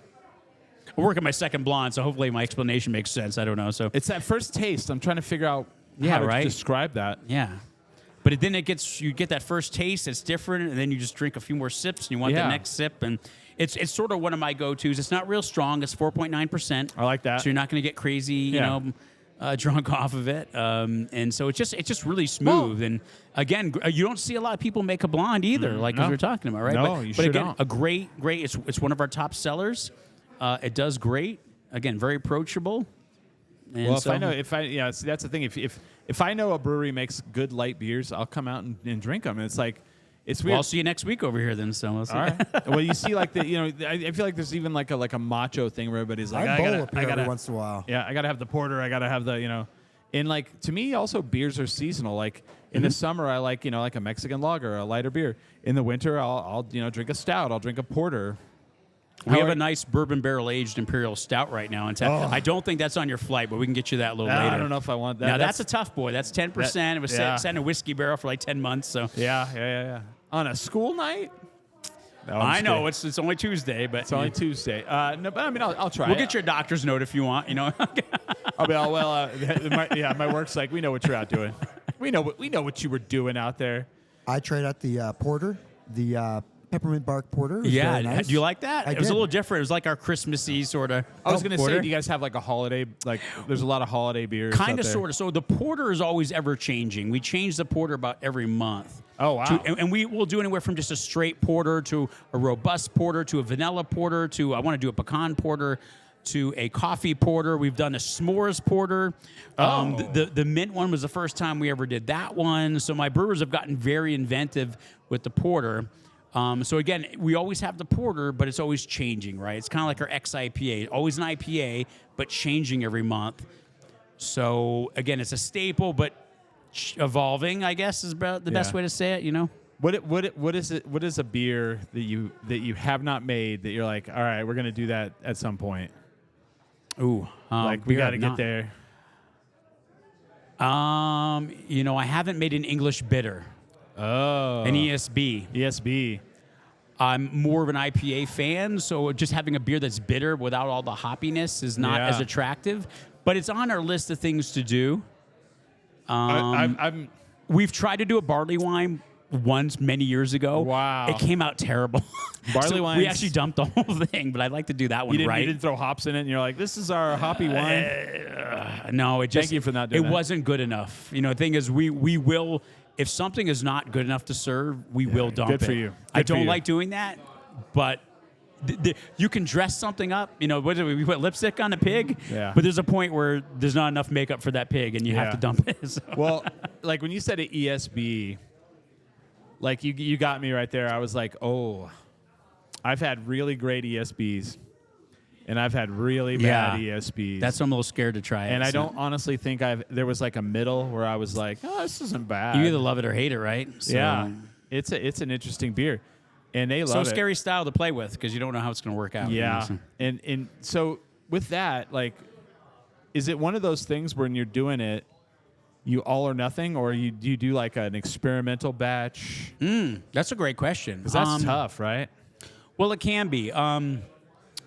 I'm working my second blonde, so hopefully my explanation makes sense. I don't know. So it's that first taste. I'm trying to figure out Yeah, how to right? describe that. yeah. But then you get that first taste, it's different, and then you just drink a few more sips, and you want the Yeah. next sip, and it's sort of one of my go-tos. It's not real strong. It's 4.9%. I like that. So you're not going to get crazy, Yeah. drunk off of it. And so it's just really smooth. And again, you don't see a lot of people make a blonde either, like no. as we were talking about, right? No, but, you but sure again, don't. a great. It's one of our top sellers. It does great. Again, very approachable. And Well, so, see, that's the thing. If I know a brewery makes good light beers, I'll come out and drink them. And it's like, it's weird. I'll see you next week over here then. So we'll see. All right. Well, you see, like I feel like there's even like a macho thing where everybody's like, I bowl up I here gotta, every once in a while. yeah, I gotta have the porter. I gotta have the, and like to me also beers are seasonal. Like in the summer, I like like a Mexican lager, a lighter beer. In the winter, I'll drink a stout. I'll drink a porter. We have a nice bourbon barrel aged imperial stout right now in tap. I don't think that's on your flight, but we can get you that a little later. I don't know if I want that. Now that's a tough boy. That's 10%. It was yeah. sat in a whiskey barrel for like 10 months. So yeah. On a school night. No, I'm I just know kidding. it's only Tuesday, but It's only Tuesday. No, but I mean, I'll try. we'll it. get your doctor's note if you want. I'll be all well. My work's like, we know what you're out doing. We know what you were doing out there. I tried out the porter, the peppermint bark porter. It was yeah. very nice. Do you like that? I It was a did. little different. It was like our Christmassy sort of. I was gonna say, porter. do you guys have like a holiday? Like, there's a lot of holiday beers. Kind out of, there. sort of. So the porter is always ever changing. We change the porter about every month. Oh, wow. And we will do anywhere from just a straight porter to a robust porter to a vanilla porter to I want to do a pecan porter to a coffee porter. We've done a s'mores porter. The mint one was the first time we ever did that one. So my brewers have gotten very inventive with the porter. So again, we always have the porter, but it's always changing, right? It's kind of like our ex-IPA, always an IPA, but changing every month. So again, it's a staple, but evolving, I guess, is about the best way to say it. What is it? What is a beer that you have not made that you're like, all right, we're gonna do that at some point? Ooh, Like we got to get there. I haven't made an English bitter, Oh, an ESB. ESB. I'm more of an IPA fan, so just having a beer that's bitter without all the hoppiness is not Yeah. as attractive. But it's on our list of things to do. I'm We've tried to do a barley wine once many years ago. Wow. It came out terrible. Barley so we wines- actually dumped the whole thing, but I'd like to do that one you right. didn't throw hops in it, and you're like, this is our hoppy wine. No, it just Thank you for not doing it that. wasn't good enough. The thing is we will if something is not good enough to serve, we will dump it. good for you. I Good for don't you. like doing that, but you can dress something up. What do we put lipstick on a pig? Yeah. But there's a point where there's not enough makeup for that pig, and you have Yeah. to dump it. So. Well, like when you said an ESB, like you got me right there. I was like, oh, I've had really great ESBs, and I've had really bad ESBs. That's why I'm a little scared to try it. and I so. don't honestly think there was like a middle where I was like, oh, this isn't bad. You either love it or hate it, right? So, Yeah, it's an interesting beer, and they love So it. scary style to play with because you don't know how it's going to work out. Yeah, so. and so with that, like, is it one of those things when you're doing it, you all or nothing, or you do like an experimental batch? That's a great question. Because that's tough, right? Well, it can be.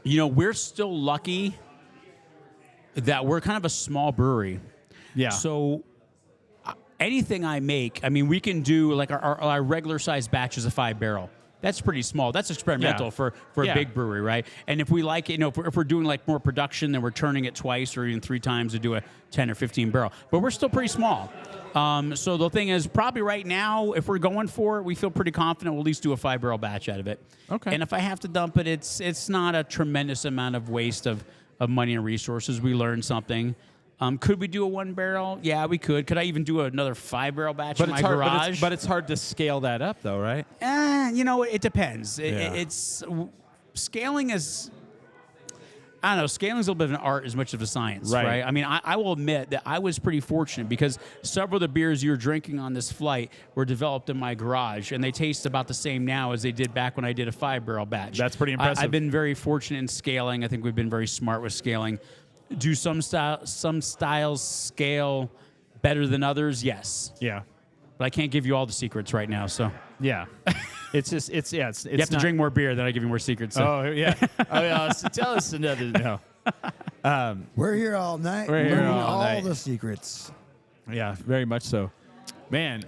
We're still lucky that we're kind of a small brewery. Yeah. So anything I make, we can do like our regular size batch is a 5-barrel. That's pretty small. That's experimental Yeah. for a Yeah. big brewery, right? And if we like it, if we're doing like more production, then we're turning it twice or even 3 times to do a 10 or 15 barrel. But we're still pretty small. So the thing is, probably right now, if we're going for it, we feel pretty confident we'll at least do a 5-barrel batch out of it. Okay. And if I have to dump it, it's not a tremendous amount of waste of money and resources. We learned something. Could we do a 1-barrel? Yeah, we could. Could I even do another 5-barrel batch in my garage? But it's hard to scale that up, though, right? It depends. Yeah. Scaling is. I don't know. Scaling is a little bit of an art as much of a science, Right. right? I will admit that I was pretty fortunate because several of the beers you're drinking on this flight were developed in my garage, and they taste about the same now as they did back when I did a 5-barrel batch. That's pretty impressive. I've been very fortunate in scaling. I think we've been very smart with scaling. Do some styles scale better than others? Yes. Yeah. but I can't give you all the secrets right now. So Yeah. It's just it's you have to drink more beer, then I give you more secrets. So. Oh yeah. Oh yeah. So tell us another. No. We're here all night. We're here learning all night. the secrets. Yeah, very much so. Man.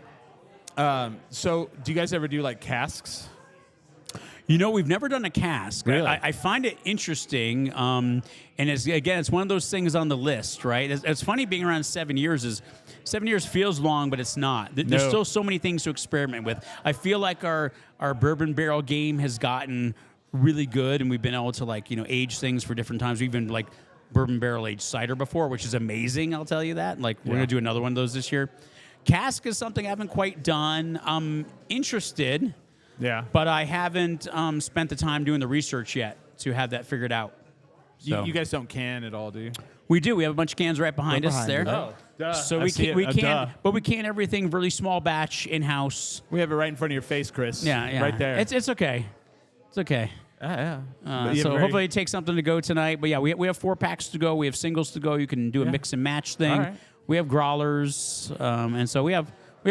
So do you guys ever do like casks? You know, we've never done a cask. Really? I find it interesting, and it's one of those things on the list, right? It's funny being around 7 years. 7 years feels long, but it's not. There's still so many things to experiment with. I feel like our bourbon barrel game has gotten really good, and we've been able to age things for different times. We've been like bourbon barrel aged cider before, which is amazing. I'll tell you that. Like we're gonna do another one of those this year. Cask is something I haven't quite done. I'm interested. Yeah. But I haven't spent the time doing the research yet to have that figured out. So. You guys don't can at all, do you? We do. We have a bunch of cans right behind us behind there. you. Oh, duh. So I we see can, it. we Duh. can, but we can everything really small batch in house. We have it right in front of your face, Chris. Yeah. Right there. It's okay. It's okay. Yeah. So hopefully it takes something to go tonight. But yeah, we have 4 packs to go. We have singles to go. You can do a mix and match thing. All right. We have growlers, and so we have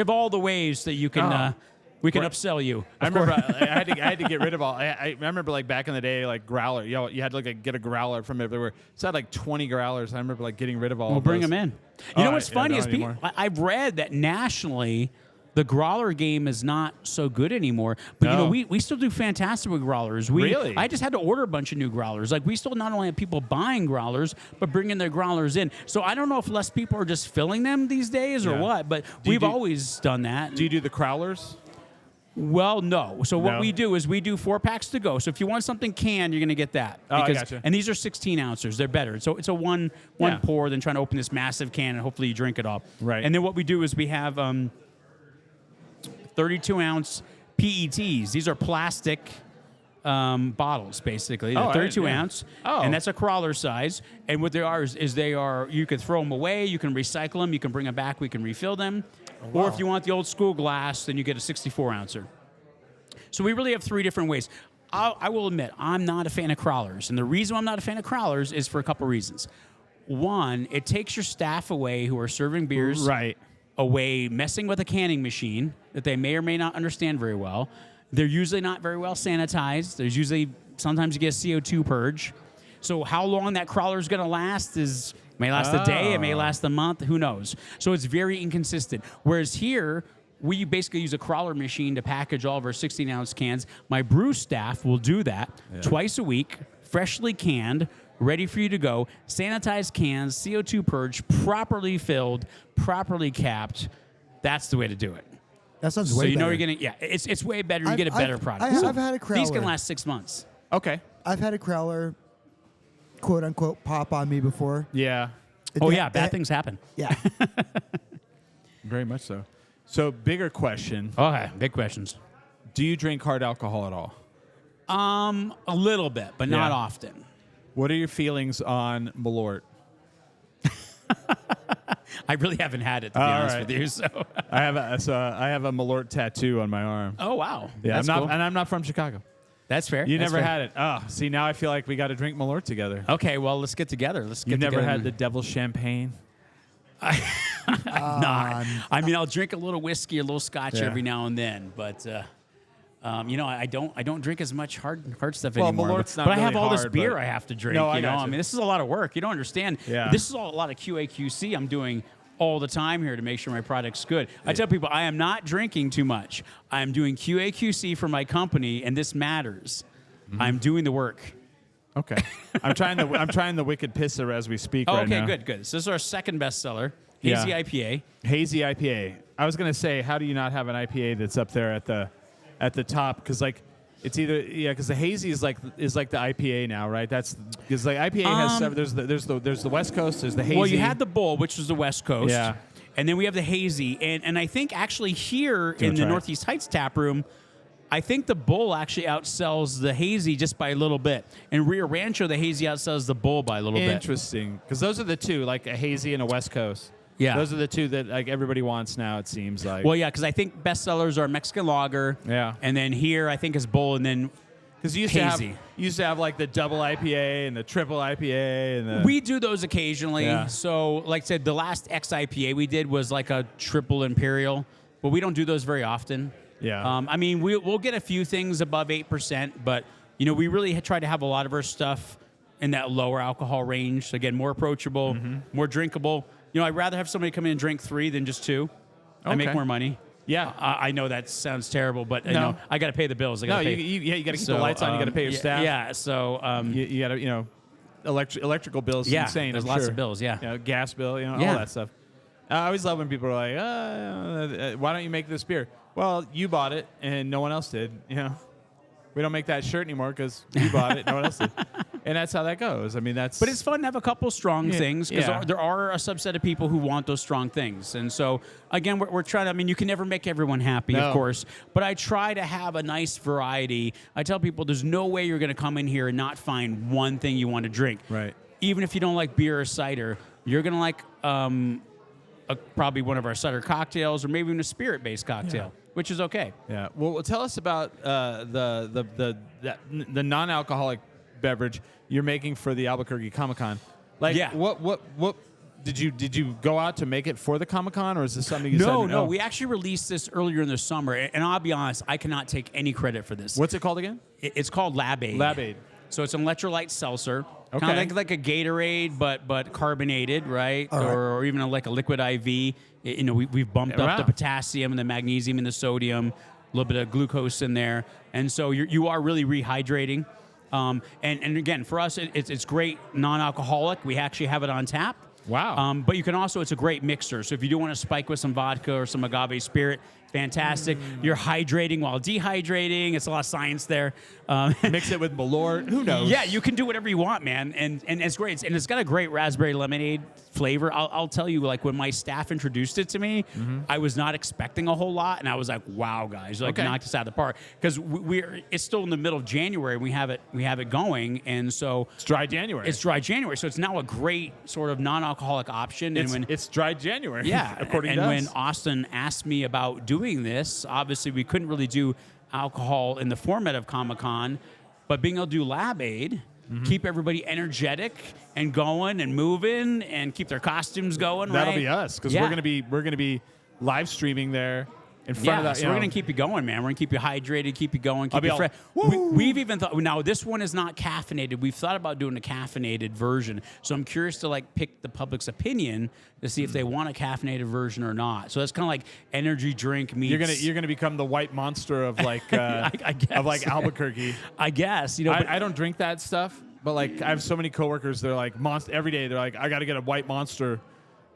all the ways that you can we can upsell you. I remember I had to get rid of all. I remember like back in the day, like growler. You had to get a growler from everywhere. So I had like 20 growlers. I remember like getting rid of all. We'll of bring those. them in. You know what's funny is anymore. I've read that nationally the growler game is not so good anymore. But you know, we still do fantastic with growlers. Really? I just had to order a bunch of new growlers. Like we still not only have people buying growlers, but bringing their growlers in. So I don't know if less people are just filling them these days or what. But we've always done that. Do you do the crowlers? Well, no. So what No? we do is we do 4 packs to go. So if you want something canned, you're going to get that. Oh, I gotcha. And these are 16 ouzers. They're better. So it's a one pour than trying to open this massive can and hopefully you drink it all. Right. And then what we do is we have 32-ounce PETs. These are plastic bottles, basically. They're 32 ounce. Oh. And that's a crawler size. And what they are is they are, you can throw them away, you can recycle them, you can bring them back, we can refill them. Or if you want the old school glass, then you get a 64-ouncer. So we really have 3 different ways. I will admit, I'm not a fan of crawlers. And the reason I'm not a fan of crawlers is for a couple reasons. One, it takes your staff away who are serving beers away, messing with a canning machine that they may or may not understand very well. They're usually not very well sanitized. There's usually, sometimes you get a CO2 purge. So how long that crawler is going to last may last a day, it may last a month, who knows. So it's very inconsistent. Whereas here, we basically use a crawler machine to package all of our 16-ounce cans. My brew staff will do that twice a week, freshly canned, ready for you to go. Sanitized cans, CO2 purge, properly filled, properly capped. That's the way to do it. That sounds So way you know better. you're getting, it's way better. You get a better product. I've had a crowler. These can last 6 months. Okay. I've had a crowler, quote unquote, pop on me before. Yeah. Bad things happen. Yeah. Very much so. So bigger question. Okay, big questions. Do you drink hard alcohol at all? A little bit, but not Yeah. often. What are your feelings on Malort? I really haven't had it, to be honest with you. So. I have a Malort tattoo on my arm. Oh wow. Yeah, That's I'm not, cool. and I'm not from Chicago. That's fair. You That's never fair. had it. Oh, see, now I feel like we got to drink Malort together. Okay, well, let's get together. You've never had the devil's champagne? Not. I mean, I'll drink a little whiskey, a little scotch every now and then, but I don't drink as much hard stuff Well, anymore. Malort's not but I have really all this hard, beer but- I have to drink. No, I you know, gotcha. I mean, this is a lot of work. You don't understand. Yeah. This is a lot of QA/QC I'm doing all the time here to make sure my product's good. I tell people I am not drinking too much. I'm doing QA/QC for my company, and this matters. Mm-hmm. I'm doing the work. Okay. I'm trying the Wicked Pisser as we speak right now. Okay, good. So this is our second bestseller, Hazy IPA. Hazy IPA. I was gonna say, how do you not have an IPA that's up there at the top? Because like it's either because the hazy is like the IPA now, right? That's because like IPA has several. There's the West Coast. There's the hazy. Well, you had the Bull, which was the West Coast. Yeah. And then we have the Hazy. And I think actually here in the try it. Northeast Heights tap room, I think the Bull actually outsells the Hazy just by a little bit. In Rio Rancho, the Hazy outsells the Bull by a little bit. Interesting, because those are the two, like a hazy and a West Coast. Yeah. Those are the two that like everybody wants now. It seems like. Well, yeah, because I think bestsellers are Mexican Lager. Yeah. And then here, I think is Bull, and then because you Hazy. used to have like the double IPA and the triple IPA and the. We do those occasionally. Yeah. So, like I said, the last X IPA we did was like a triple imperial, but we don't do those very often. Yeah. I mean, we'll get a few things above 8%, but we really try to have a lot of our stuff in that lower alcohol range. So again, more approachable, more drinkable. I'd rather have somebody come in and drink 3 than just 2. I make more money. Yeah. I know that sounds terrible, but No. I got to pay the bills. I got to pay. You got to keep the lights on. You got to pay your staff. Yeah. So You got to, electrical bills is insane. There's I'm lots sure. of bills. Yeah. Gas bill, all that stuff. I always love when people are like, why don't you make this beer? Well, you bought it and no one else did. We don't make that shirt anymore because you bought it, no one else did. And that's how that goes. I mean, that's. But it's fun to have a couple strong things because yeah. there are a subset of people who want those strong things. And so, again, we're trying to, I mean, you can never make everyone happy, of course, but I try to have a nice variety. I tell people there's no way you're going to come in here and not find one thing you want to drink. Right. Even if you don't like beer or cider, you're going to like probably one of our cider cocktails or maybe even a spirit-based cocktail. Yeah. Which is okay. Yeah. Well, tell us about the non-alcoholic beverage you're making for the Albuquerque Comic-Con. Like, what did you go out to make it for the Comic-Con, or is this something you said? No. We actually released this earlier in the summer, and I'll be honest, I cannot take any credit for this. What's it called again? It's called Lab-Aid. Lab-Aid. So it's an electrolyte seltzer. Okay. Kind of like a Gatorade, but carbonated, right? Or even like a liquid IV. We've bumped up the potassium and the magnesium and the sodium, a little bit of glucose in there, and so you are really rehydrating. And again, for us, it's great non-alcoholic. We actually have it on tap. Wow. But you can also, it's a great mixer. So if you do want to spike with some vodka or some agave spirit, fantastic. You're hydrating while dehydrating. It's a lot of science there. Mix it with Malort. Who knows? Yeah, you can do whatever you want, man. And it's great. And it's got a great raspberry lemonade flavor. I'll tell you, like, when my staff introduced it to me, I was not expecting a whole lot. And I was like, wow, guys, you knocked us out of the park. Because it's still in the middle of January. We have it going. And so it's dry January. So it's now a great sort of non-alcoholic option. It's dry January. Yeah. According to us. When Austin asked me about doing this, obviously we couldn't really do alcohol in the format of Comic-Con, but being able to do Lab-Aid, keep everybody energetic and going and moving and keep their costumes going. That'll be us, because we're gonna be live streaming there in front of that. So we're gonna keep you going, man. We're gonna keep you hydrated, keep you going, keep you fresh. Woo! We've even thought, now this one is not caffeinated. We've thought about doing a caffeinated version. So I'm curious to pick the public's opinion to see if they want a caffeinated version or not. So that's kind of like energy drink meets. You're gonna become the white monster of I guess. of I Albuquerque. guess I don't drink that stuff, but I have so many coworkers. They're like monster every day. They're like, I got to get a white monster.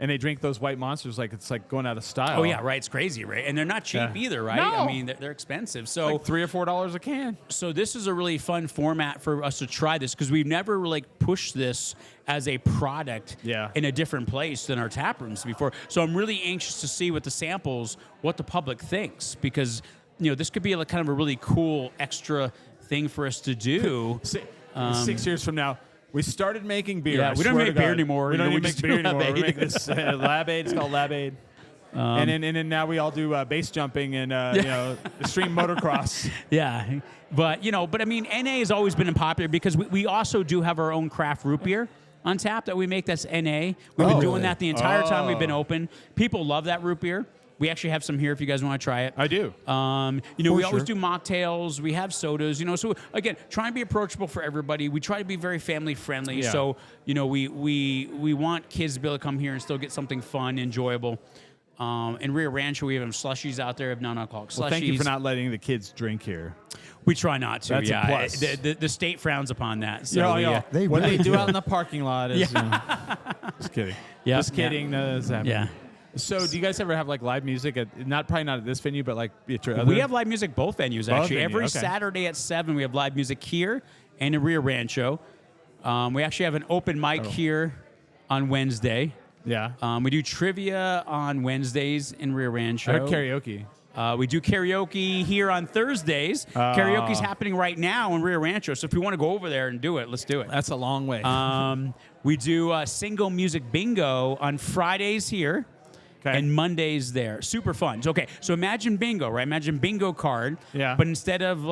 And they drink those white monsters like it's like going out of style. Oh yeah, right. It's crazy, right? And they're not cheap either, right? No. I mean, they're expensive. So like $3 or $4 a can. So this is a really fun format for us to try this, because we've never really pushed this as a product in a different place than our tap rooms before. So I'm really anxious to see with the samples what the public thinks, because this could be kind of a really cool extra thing for us to do. 6 years from now. We started making beer. Yeah, we don't make beer anymore. We don't even make beer anymore. Lab-Aid. We make this Lab-Aid. It's called Lab-Aid. And then now we all do base jumping and extreme motocross. Yeah, but I mean, NA has always been popular because we also do have our own craft root beer on tap that we make. That's NA. We've been doing that the entire time we've been open. People love that root beer. We actually have some here if you guys want to try it. I do. We always do mocktails. We have sodas. So again, try and be approachable for everybody. We try to be very family friendly. Yeah. So we want kids to be able to come here and still get something fun, enjoyable. In Rio Rancho, we have slushies out there of non-alcoholic slushies. Well, thank you for not letting the kids drink here. We try not to. That's a plus. The state frowns upon that. So what they do out in the parking lot is. Just kidding. Yeah. Just kidding. No, that's happening. Yeah. So, do you guys ever have live music at probably not at this venue, but at your other? We have live music both venues actually. Every okay. Saturday at 7 we have live music here and in Rio Rancho. We actually have an open mic here on Wednesday. Yeah. We do trivia on Wednesdays in Rio Rancho. I heard karaoke. We do karaoke here on Thursdays. Karaoke's happening right now in Rio Rancho, so if you want to go over there and do it, let's do it. That's a long way. We do single music bingo on Fridays here. Okay. And Mondays there. Super fun. So imagine bingo, right? Imagine bingo card. Yeah. But instead of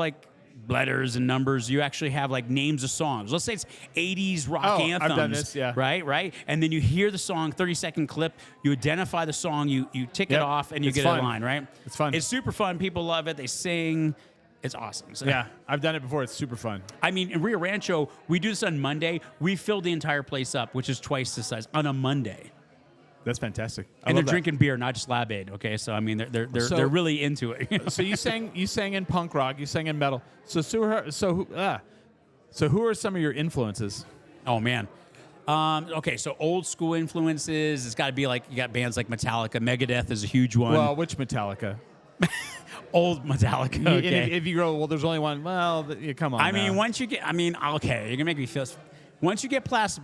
letters and numbers. You actually have like names of songs. Let's say it's 80s rock anthems. I've done this, yeah. Right. And then you hear the song, 30-second clip. You identify the song. You tick it off, and you get a line. Right. It's fun. It's super fun. People love it. They sing. It's awesome. So, yeah, I've done it before. It's super fun. I mean, in Rio Rancho, we do this on Monday. We fill the entire place up, which is twice the size on a Monday. That's fantastic. And they're drinking beer, not just Lab Aid. Okay, so I mean, they're really into it. You know? So you sang in punk rock, you sang in metal. So who are some of your influences? Oh man. Okay, so old school influences. It's got to be like you got bands like Metallica. Megadeth is a huge one. Well, which Metallica? Old Metallica. Okay. If you go, well, there's only one. Well, come on. I mean, now. once you get, okay, you're gonna make me feel. Once you get past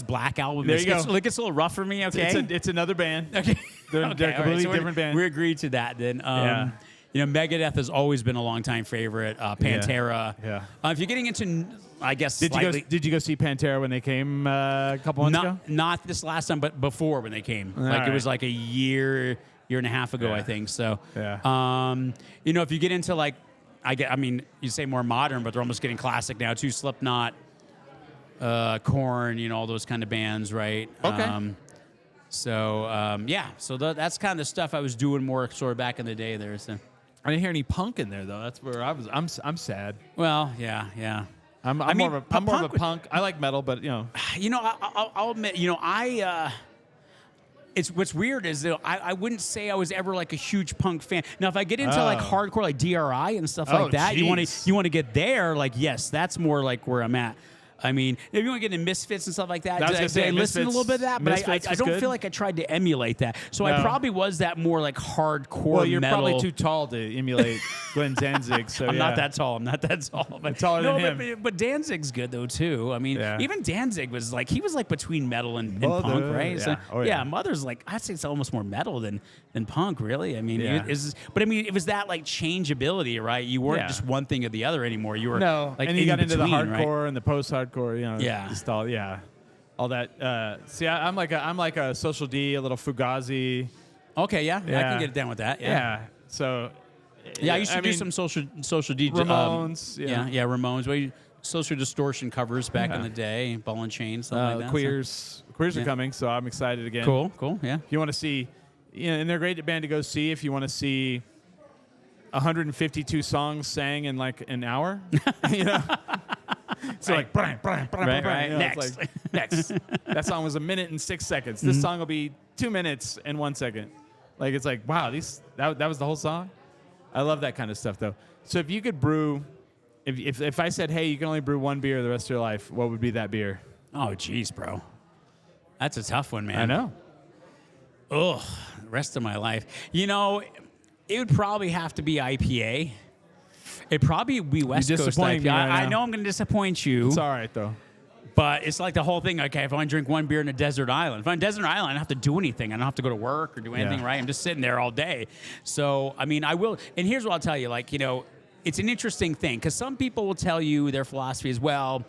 Black Album, there you go. It gets a little rough for me. Okay, it's another band. Okay, they're a completely different band. We agreed to that then. You know, Megadeth has always been a longtime favorite. Pantera. Yeah. If you're getting into, I guess, Did you go see Pantera when they came a couple months ago? Not this last time, but before when they came. It was like a year and a half ago, I think. So, yeah. you know, if you get into like, I mean, you say more modern, but they're almost getting classic now too. Slipknot, Korn, you know, all those kind of bands, right? Okay. So that's kind of the stuff I was doing more sort of back in the day there. So. I didn't hear any punk in there though. That's where I was. I'm sad. Well, yeah. I'm more of a punk. I like metal, but you know. You know, I'll admit. You know, it's what's weird is that I wouldn't say I was ever like a huge punk fan. Now, if I get into like hardcore, like DRI and stuff like that, geez. you want to get there. Like, yes, that's more like where I'm at. I mean, if you want to get into Misfits and stuff like that, I listened a little bit of that, but I don't feel like I tried to emulate that. So I probably was that more like hardcore Well, you're metal. probably too tall to emulate Glenn Danzig. So I'm not that tall. But, taller than him. But Danzig's good though too. I mean, even Danzig was like between metal and punk, right? Yeah. So, Mother's like I'd say it's almost more metal than punk, really. I mean, but I mean, it was that like changeability, right? You weren't just one thing or the other anymore. You were like, and you got into the hardcore right? and the post-hardcore, you know, just all that. See, I'm like a Social D, a little Fugazi. Okay, I can get down with that. Yeah. So. Yeah, I used to do some social DJ. Ramones. Ramones. Well, Social Distortion covers back in the day, Ball and Chain, stuff like that. Queers are coming, so I'm excited again. Cool. Yeah. If you want to see, and they're a great band to go see if you want to see 152 songs sang in like an hour. You know. So like, Brian. Right. You know, Next. like, next. That song was 1 minute and 6 seconds. This song will be 2 minutes and 1 second. Like it's like, wow, that was the whole song. I love that kind of stuff though. So if you could brew, if I said, hey, you can only brew one beer the rest of your life, what would be that beer? Oh, geez, bro. That's a tough one, man. I know. Ugh, the rest of my life. You know, it would probably have to be IPA. It'd probably be West Coast IPA. I know I'm going to disappoint you. It's all right, though. But it's like the whole thing, okay, if I want to drink one beer in a desert island, if I'm on a desert island, I don't have to do anything. I don't have to go to work or do anything, right? I'm just sitting there all day. So, I mean, I will. And here's what I'll tell you. Like, you know, it's an interesting thing because some people will tell you their philosophy is, well,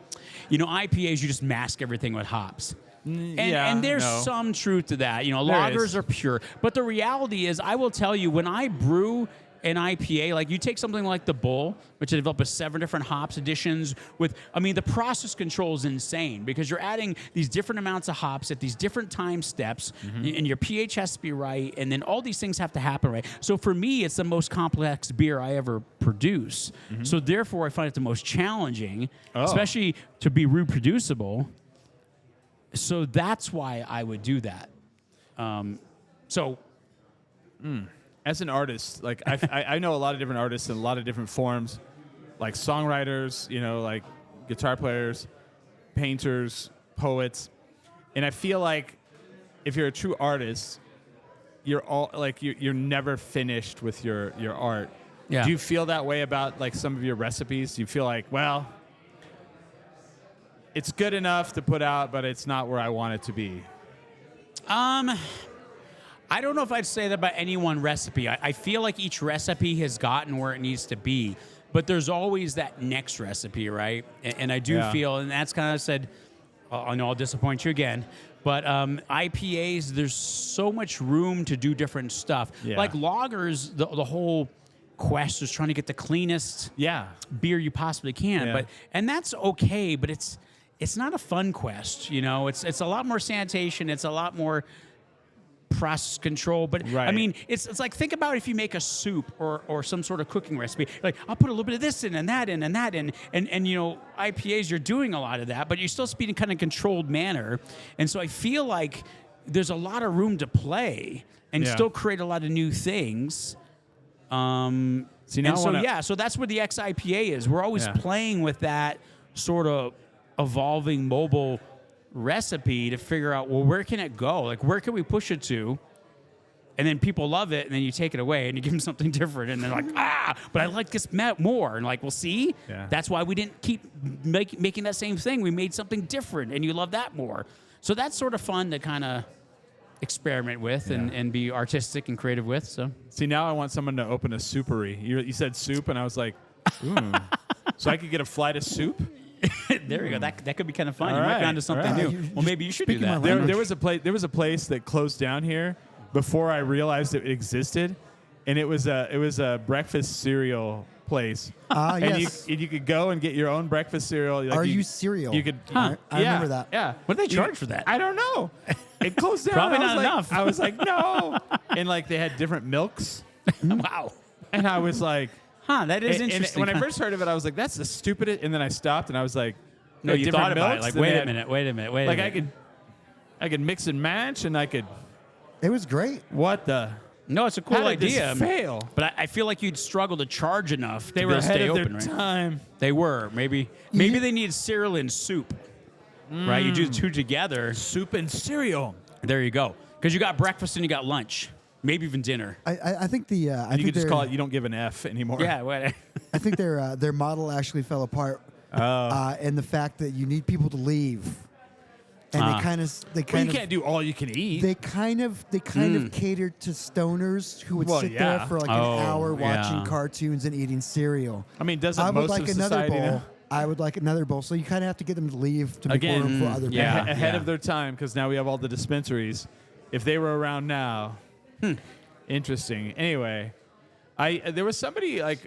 you know, IPAs, you just mask everything with hops. And there's some truth to that. You know, lagers are pure. But the reality is, I will tell you, when I brew an IPA, like you take something like the Bull, which I developed with 7 different hops additions with, I mean, the process control is insane because you're adding these different amounts of hops at these different time steps and your pH has to be right. And then all these things have to happen right. So for me, it's the most complex beer I ever produce. So therefore I find it the most challenging, especially to be reproducible. So that's why I would do that. As an artist, like I know a lot of different artists in a lot of different forms, like songwriters, you know, like guitar players, painters, poets, and I feel like if you're a true artist, you're never finished with your art. Yeah. Do you feel that way about like some of your recipes? Do you feel like, well, it's good enough to put out, but it's not where I want it to be? I don't know if I'd say that about any one recipe. I feel like each recipe has gotten where it needs to be, but there's always that next recipe, right? And I do feel, and that's kind of said, I know I'll disappoint you again, but IPAs, there's so much room to do different stuff. Yeah. Like lagers, the whole quest was trying to get the cleanest Yeah. beer you possibly can. Yeah. And that's okay, but it's not a fun quest. It's a lot more sanitation. It's a lot more process control. But I Right. mean, it's like, think about if you make a soup or some sort of cooking recipe. Like, I'll put a little bit of this in and that in and that in. And IPAs, you're doing a lot of that, but you're still speaking kind of controlled manner. And so I feel like there's a lot of room to play and still create a lot of new things. See, now So that's where the XIPA is. We're always playing with that sort of evolving mobile recipe to figure out, well, where can it go? Like, where can we push it to? And then people love it, and then you take it away and you give them something different, and they're like, but I like this more. And like, well, see, that's why we didn't keep making that same thing. We made something different, and you love that more. So that's sort of fun to kind of experiment with and be artistic and creative with. So See, now I want someone to open a soupery. You said soup, and I was like, so I could get a flight of soup? there you go. That could be kind of fun. All You might right. be onto something All right. new. Well, maybe you should do Speaking that. my language. There was a place that closed down here before I realized it existed, and it was a breakfast cereal place. And yes. you could go and get your own breakfast cereal. Like Are you cereal? You could. I remember that. Yeah. What do they charge for that? I don't know. It closed down. Probably I was not like- enough. I was like, no. And like they had different milks, Wow. and I was like, That is and interesting. when I first heard of it, I was like, that's the stupidest. And then I stopped, and I was like, no, you different thought about it. milks, Like, and wait they a had- minute. Like I could mix and match, and I could. It was great. What the? No, it's a cool How did this idea. fail? But I feel like you'd struggle to charge enough They to were be able to ahead stay of open, their right? time. They were. Maybe they need cereal and soup. Right? You do the two together. Soup and cereal. There you go. Because you got breakfast and you got lunch. Maybe even dinner. I think the I You think could just their- call it. You don't give an F anymore. Yeah. What? I think their model actually fell apart, and the fact that you need people to leave, and they Well, kind you of can't do all you can eat. they kind of catered to stoners who would Well, sit yeah. there for like Oh, an hour watching yeah. cartoons and eating cereal. I mean, doesn't I would most like of another society bowl. now? I would like another bowl. So you kind of have to get them to leave to make Again, room for other yeah. people. Ahead of their time, because now we have all the dispensaries. If they were around now, interesting. Anyway, there was somebody like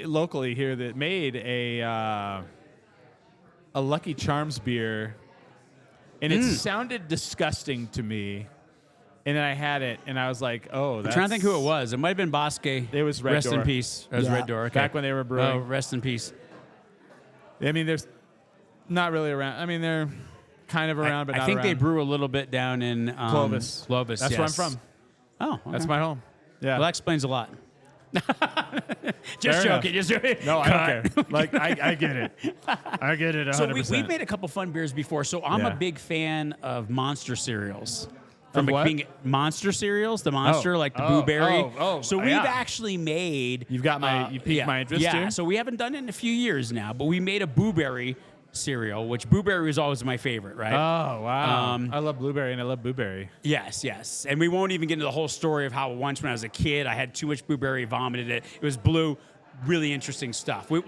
locally here that made a Lucky Charms beer, and it sounded disgusting to me. And then I had it, and I was like, "Oh, that's." I'm trying to think who it was. It might have been Bosque. It was Red Rest Door. in peace. It was Yeah. Red Door. Okay. Back when they were brewing. Oh, rest in peace. I mean, there's not really around. I mean, they're kind of around, but I not think around. they brew a little bit down in Clovis. Clovis. That's where I'm yes. from. Oh, okay. That's my home. Yeah. Well, that explains a lot. Fair Just enough. joking. Just joking. No, I Cut. don't care. Like, I get it. I get it 100%. So we've made a couple fun beers before. So I'm Yeah. a big fan of Monster cereals. Of what? Being Monster cereals, the Monster, like the blueberry. oh, so we've yeah. actually made. You've got you piqued my interest Yeah. too? So we haven't done it in a few years now, but we made a blueberry cereal, which blueberry is always my favorite, right? Oh, wow. Um, I love blueberry, and I love blueberry. Yes. And we won't even get into the whole story of how once when I was a kid, I had too much blueberry, vomited it. It was blue. Really interesting stuff. We'll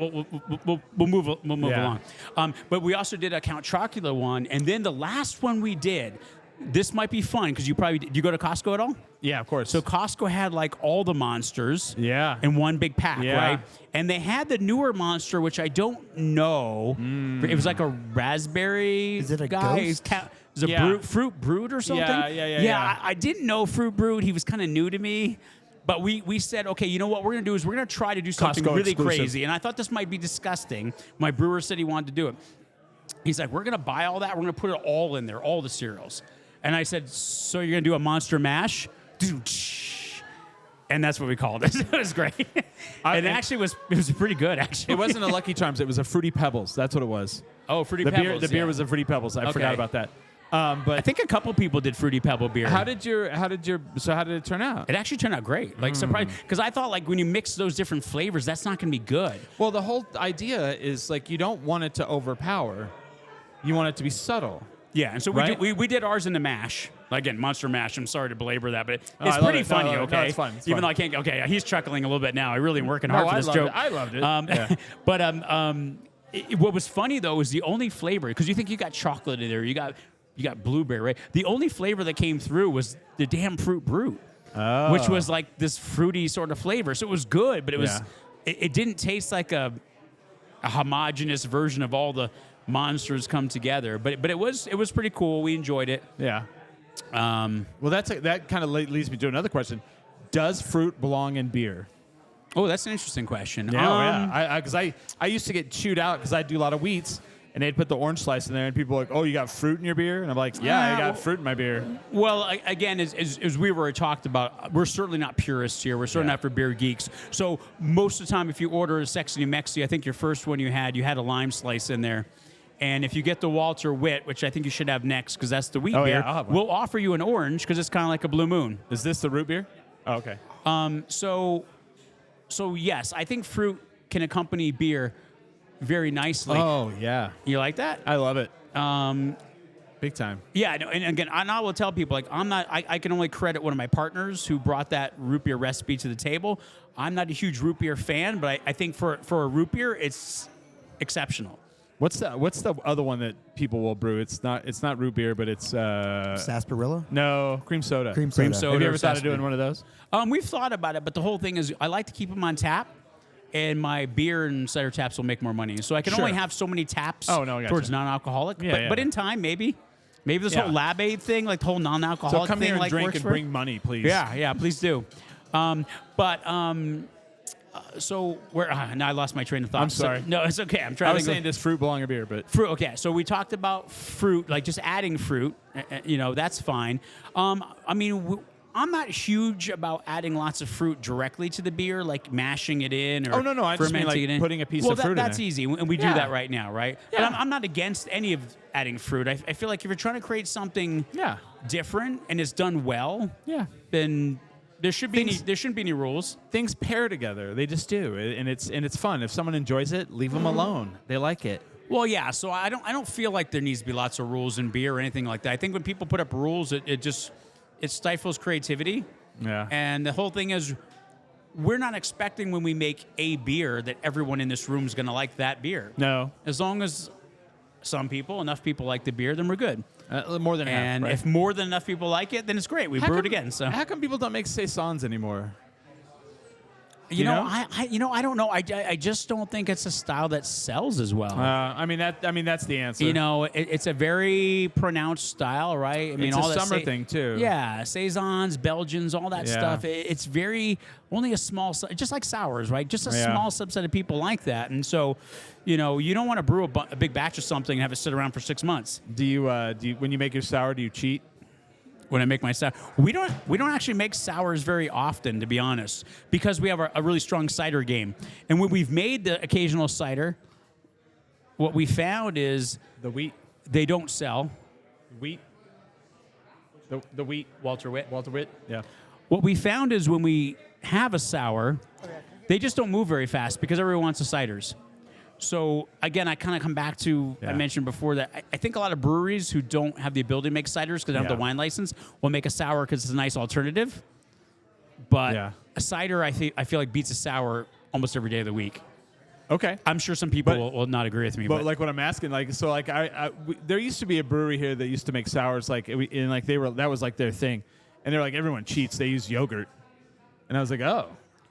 move Yeah. along. But we also did a Count Chocula one, and then the last one we did. This might be fun because do you go to Costco at all? Yeah, of course. So Costco had like all the monsters, Yeah. in one big pack, Yeah. right? And they had the newer monster, which I don't know. It was like a raspberry. Is it a guy? ghost? It was a Yeah. fruit brewed or something. Yeah. I didn't know fruit brewed. He was kind of new to me. But we said, okay, you know what we're going to do is we're going to try to do something Costco really exclusive. crazy. And I thought this might be disgusting. My brewer said he wanted to do it. He's like, we're going to buy all that. We're going to put it all in there, all the cereals. And I said, so you're going to do a monster mash? And that's what we called it. It was great. And actually, it was pretty good, actually. it wasn't a Lucky Charms. It was a Fruity Pebbles. That's what it was. Oh, Fruity The Pebbles. beer yeah. was a Fruity Pebbles. I forgot Okay. about that. I But think a couple people did Fruity Pebble beer. how did it turn out? It actually turned out great. Like, surprised. Because I thought, like, when you mix those different flavors, that's not going to be good. Well, the whole idea is like you don't want it to overpower. You want it to be subtle. Yeah, and so Right? we did ours in the mash. Again, Monster Mash. I'm sorry to belabor that, but it's I love pretty it. funny, No, okay? it's fun. It's Even fun. though I can't, okay, he's chuckling a little bit now. I really am working No, hard for I this loved joke. it. I loved it. Yeah. But what was funny, though, is the only flavor, because you think you got chocolate in there, you got blueberry, right? The only flavor that came through was the damn fruit brute. which was like this fruity sort of flavor. So it was good, but it didn't taste like a homogenous version of all the monsters come together. But it was pretty cool. We enjoyed it. Yeah. Well, that kind of leads me to another question. Does fruit belong in beer? Oh, that's an interesting question. Yeah, because I used to get chewed out because I do a lot of wheats, and they'd put the orange slice in there, and people were like, "Oh, you got fruit in your beer?" And I'm like, "Yeah, I got fruit in my beer." Well, again, as we were talked about, we're certainly not purists here. We're certainly not for beer geeks. So most of the time, if you order a Sexy New Mexi, I think your first one you had a lime slice in there. And if you get the Walter Witt, which I think you should have next because that's the wheat beer, yeah, I'll have one. we'll offer you an orange because it's kind of like a Blue Moon. Is this the root beer? Oh, okay. So yes, I think fruit can accompany beer very nicely. Oh, yeah. You like that? I love it. Big time. Yeah, no, and again, I will tell people, like, I can only credit one of my partners who brought that root beer recipe to the table. I'm not a huge root beer fan, but I think for a root beer, it's exceptional. What's the other one that people will brew? It's not root beer, but it's Sarsaparilla? no, cream soda. Cream soda. Have you ever or thought of sarsaparilla. doing one of those? We've thought about it, but the whole thing is I like to keep them on tap, and my beer and cider taps will make more money. So I can Sure. only have so many taps Oh, no, I gotcha. towards non-alcoholic. Yeah, but yeah. in time, maybe this Yeah. whole Lab Aid thing, like the whole So non-alcoholic come thing, here and like drink works and for bring money, please. Yeah, please do. So where now I lost my train of thought. I'm sorry. So, no, it's okay. I'm trying I to was think saying does fruit belong in beer, but fruit. Okay, so we talked about fruit, like just adding fruit. That's fine. I mean, I'm not huge about adding lots of fruit directly to the beer, like mashing it in or Oh, no, I just mean, fermenting like, it in. putting a piece of fruit in that's there. easy, and we do Yeah. that right now, right? Yeah. But I'm not against any of adding fruit. I feel like if you're trying to create something yeah, different and it's done well, yeah. then there shouldn't be any rules. Things pair together. They just do, and it's fun. If someone enjoys it, leave them alone. They like it. Well, yeah. So I don't feel like there needs to be lots of rules in beer or anything like that. I think when people put up rules, it stifles creativity. Yeah. And the whole thing is, we're not expecting when we make a beer that everyone in this room is going to like that beer. No. As long as enough people like the beer, then we're good. More than half. And right? if more than enough people like it, then it's great. We brew it again. So how come people don't make saisons anymore? you know, know? I don't know. I just don't think it's a style that sells as well. That's the answer. You know, it's a very pronounced style, right? I mean, It's all a that summer thing, too. Yeah, saisons, Belgians, all that Yeah. stuff. It's very only a small, just like sours, right? Just a Yeah. small subset of people like that, and so, you don't want to brew a big batch of something and have it sit around for 6 months. Do you when you make your sour, do you cheat? When I make my sour, we don't actually make sours very often, to be honest, because we have a really strong cider game, and when we've made the occasional cider, what we found is The wheat. they don't sell. Wheat. The wheat. Walter Witt. Walter Witt. Yeah. What we found is when we have a sour, they just don't move very fast because everyone wants the ciders. So again, I kind of come back to I Yeah. mentioned before that I think a lot of breweries who don't have the ability to make ciders because they don't have Yeah. the wine license will make a sour because it's a nice alternative. But Yeah. a cider, I feel like beats a sour almost every day of the week. Okay. I'm sure some people But- will not agree with me. But like what I'm asking, like so, like there used to be a brewery here that used to make sours, like and like that was like their thing, and they're like everyone cheats, they use yogurt, and I was like, oh,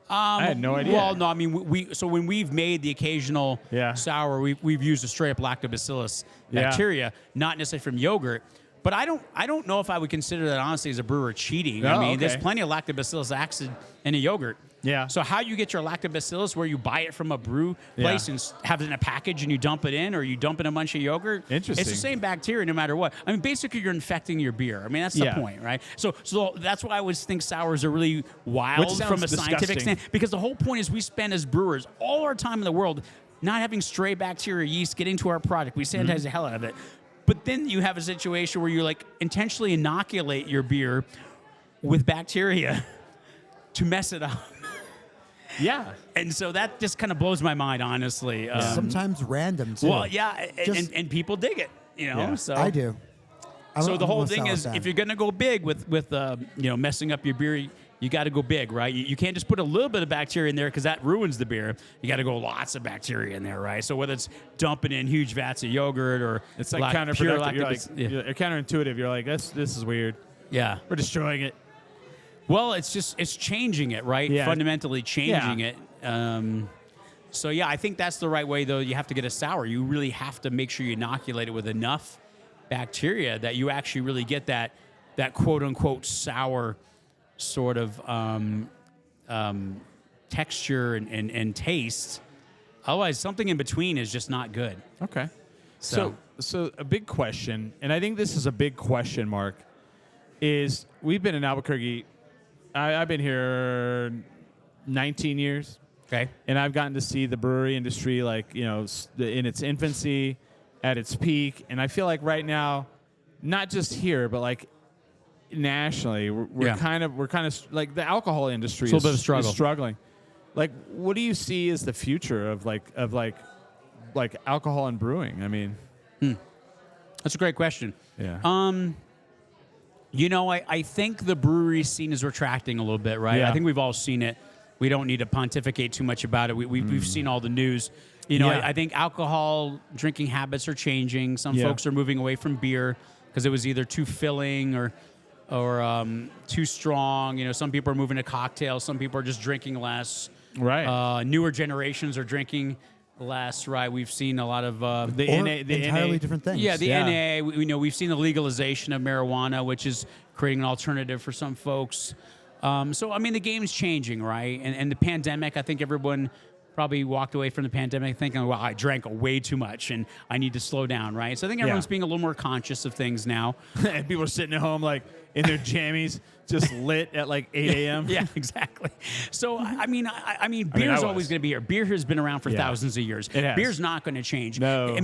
I had no idea. Well, no, I mean, so when we've made the occasional Yeah. sour, we've used a straight up lactobacillus Yeah. bacteria, not necessarily from yogurt. But I don't know if I would consider that honestly as a brewer cheating. I Oh, mean, okay. there's plenty of lactobacillus acid in a yogurt. Yeah. So how you get your lactobacillus, where you buy it from a brew place Yeah. and have it in a package and you dump it in, or you dump in a bunch of yogurt. Interesting. It's the same bacteria no matter what. I mean, basically you're infecting your beer. I mean, that's the Yeah. point, right? So that's why I always think sours are really wild Which from sounds a scientific disgusting. standpoint. Because the whole point is we spend as brewers all our time in the world not having stray bacteria yeast get into our product. We sanitize Mm-hmm. the hell out of it. But then you have a situation where you like intentionally inoculate your beer with bacteria to mess it up. yeah. And so that just kind of blows my mind, honestly. Sometimes random, too. Well, yeah, Just- and people dig it, Yeah. So I do. So the whole I'm a thing sour is, fan. if you're gonna go big with messing up your beer, you got to go big, right? You can't just put a little bit of bacteria in there because that ruins the beer. You got to go lots of bacteria in there, right? So whether it's dumping in huge vats of yogurt or It's like pure counterproductive. You're lactobacillus- you're counterintuitive. You're like, this is weird. yeah. We're destroying it. Well, it's changing it, right? Yeah. Fundamentally changing Yeah. it. So yeah, I think that's the right way though. You have to get a sour. You really have to make sure you inoculate it with enough bacteria that you actually really get that quote unquote sour sort of texture and taste. Otherwise, something in between is just not good. Okay. So a big question, and I think this is a big question, Mark, is we've been in Albuquerque. I've been here 19 years. Okay. And I've gotten to see the brewery industry, like, in its infancy, at its peak. And I feel like right now, not just here, but like nationally, we're kind of like the alcohol industry It's a little bit of a struggle. is struggling. Like, what do you see as the future of alcohol and brewing? I mean, That's a great question. yeah. I think the brewery scene is retracting a little bit, right? Yeah. I think we've all seen it. We don't need to pontificate too much about it. We've seen all the news. I think alcohol drinking habits are changing. Some folks are moving away from beer because it was either too filling or too strong. Some people are moving to cocktails. Some people are just drinking less. Right. Newer generations are drinking less. Right. We've seen a lot of the entirely NA. different things. Yeah, the NA. We've seen the legalization of marijuana, which is creating an alternative for some folks. The game's changing, right? And the pandemic, I think everyone probably walked away from the pandemic thinking, well, I drank way too much and I need to slow down, right? So I think everyone's being a little more conscious of things now. And people are sitting at home, like, in their jammies, just lit at like 8 a.m. Yeah, exactly. So, beer's always going to be here. Beer has been around for thousands of years. It has. Beer's not going to change. No.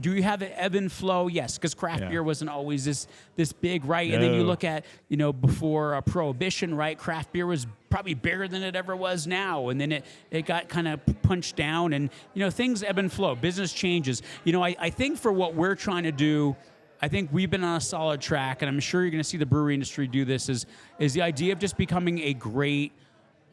Do you have an ebb and flow? Yes, because craft beer wasn't always this big, right? No. And then you look at, before Prohibition, right? Craft beer was probably bigger than it ever was now. And then it got kind of punched down and, things ebb and flow. Business changes. I think for what we're trying to do, I think we've been on a solid track, and I'm sure you're going to see the brewery industry do this, is the idea of just becoming a great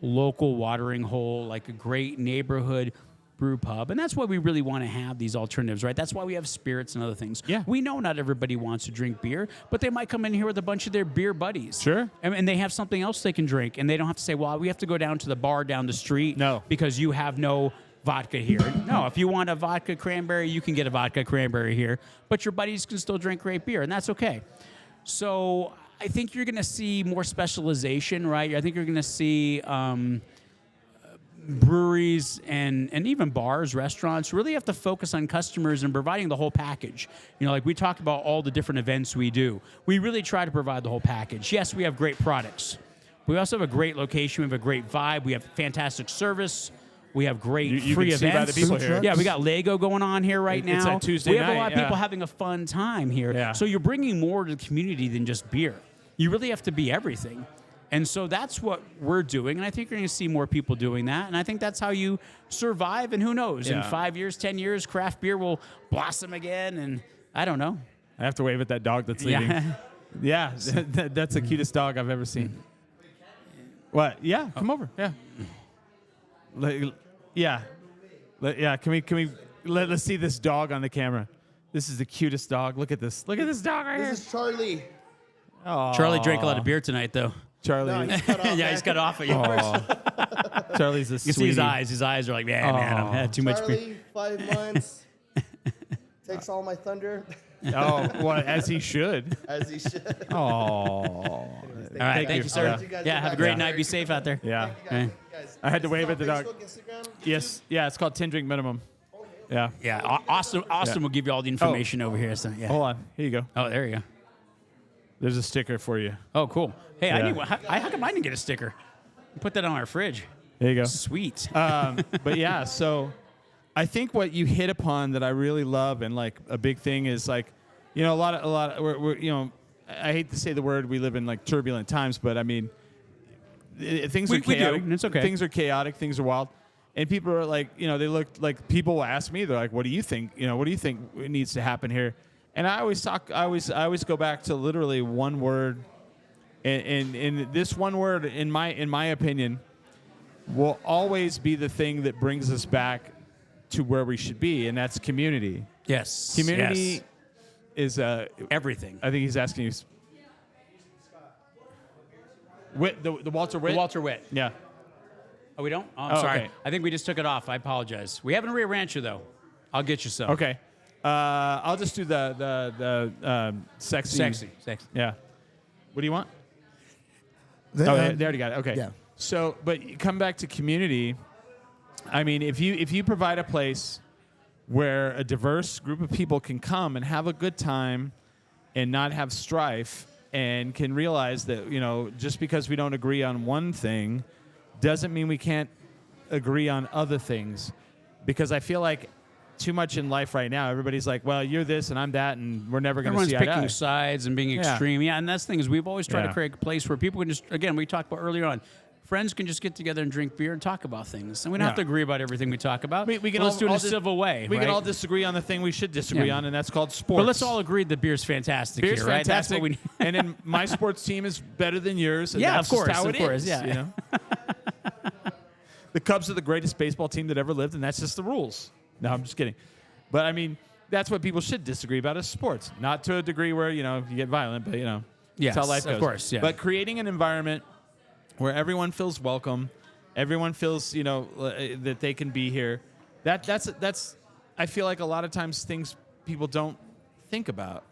local watering hole, like a great neighborhood brew pub. And that's why we really want to have these alternatives, right? That's why we have spirits and other things. Yeah. We know not everybody wants to drink beer, but they might come in here with a bunch of their beer buddies. Sure. And they have something else they can drink, and they don't have to say, well, we have to go down to the bar down the street because you have no vodka here. No, if you want a vodka cranberry, you can get a vodka cranberry here, but your buddies can still drink great beer, and that's okay. So I think you're going to see more specialization, right? I think you're going to see breweries and even bars, restaurants really have to focus on customers and providing the whole package. Like we talked about all the different events we do. We really try to provide the whole package. Yes, we have great products. We also have a great location. We have a great vibe. We have fantastic service. We have great you free can see events. by the people here. Yeah, we got Lego going on here right now. It's a Tuesday We have night, a lot of people having a fun time here. Yeah. So you're bringing more to the community than just beer. You really have to be everything. And so that's what we're doing. And I think you're going to see more people doing that. And I think that's how you survive. And who knows? In 5 years, 10 years, craft beer will blossom again. And I don't know. I have to wave at that dog that's leaving. Yeah, that's the cutest dog I've ever seen. What? Yeah, come over. Yeah. Yeah. Can we let's see this dog on the camera. This is the cutest dog. Look at this. Look at this dog right here. This is Charlie. Aw. Charlie drank a lot of beer tonight, though. Charlie. No, he's cut off, Yeah, he's cut off at yours. Aw. Charlie's a You sweetie. see his eyes. His eyes are like, man, I've had too much beer. Charlie, 5 months. Takes all my thunder, Oh, well, as he should. as he should. Oh. All right, thank you, sir. You guys Yeah, get have a back great to night. work. Be safe out there. Yeah. Thank you, guys. I had to Is wave this at the on dog. Facebook, Instagram? Yes. Yeah, it's called 10 drink minimum. Yeah. Yeah, Austin will give you all the information over here. So yeah. Hold on. Here you go. Oh, there you go. There's a sticker for you. Oh, cool. Hey, Yeah. how come I didn't get a sticker? Put that on our fridge. There you go. Sweet. But yeah, so I think what you hit upon that I really love and like a big thing is like, a lot of we're I hate to say the word, we live in like turbulent times, but I mean, things are We do, chaotic. and it's okay. Things are chaotic. Things are wild. And people are like, they look like people will ask me, they're like, what do you think? What do you think needs to happen here? And I always go back to literally one word. And this one word, in my opinion, will always be the thing that brings us back to where we should be, and that's community. yes. Community Yes. is Everything. I think he's asking you. The Walter Witt? The Walter Witt. Yeah. Oh, we don't? Oh, I'm sorry. okay. I think we just took it off. I apologize. We have a Rio Rancho, though. I'll get you some. Okay. I'll just do the sexy. Sexy. Yeah. What do you want? The- They already got it. Okay. Yeah. So, but you come back to community. I mean, if you provide a place where a diverse group of people can come and have a good time and not have strife and can realize that, just because we don't agree on one thing doesn't mean we can't agree on other things. Because I feel like too much in life right now, everybody's like, well, you're this and I'm that, and we're never going to Everyone's see eye to picking eye. sides and being extreme. Yeah, and that's the thing is we've always tried to Yeah. create a place where people can just, again, we talked about earlier on, friends can just get together and drink beer and talk about things. And we don't have to Yeah. agree about everything we talk about. We can Let's all- do it in all a dis- civil way. We right? can all disagree on the thing we should disagree Yeah. on, and that's called sports. But let's all agree that beer's fantastic Beer's here, right? That's fantastic, what we and then my sports team is better than yours. And Yeah, that's of course, just how of it course, is, yeah. The Cubs are the greatest baseball team that ever lived, and that's just the rules. No, I'm just kidding. But I mean, that's what people should disagree about is sports. Not to a degree where you get violent, but Yes, that's how life goes. of course, yeah. But creating an environment where everyone feels welcome, everyone feels that they can be here. That's I feel like a lot of times things people don't think about.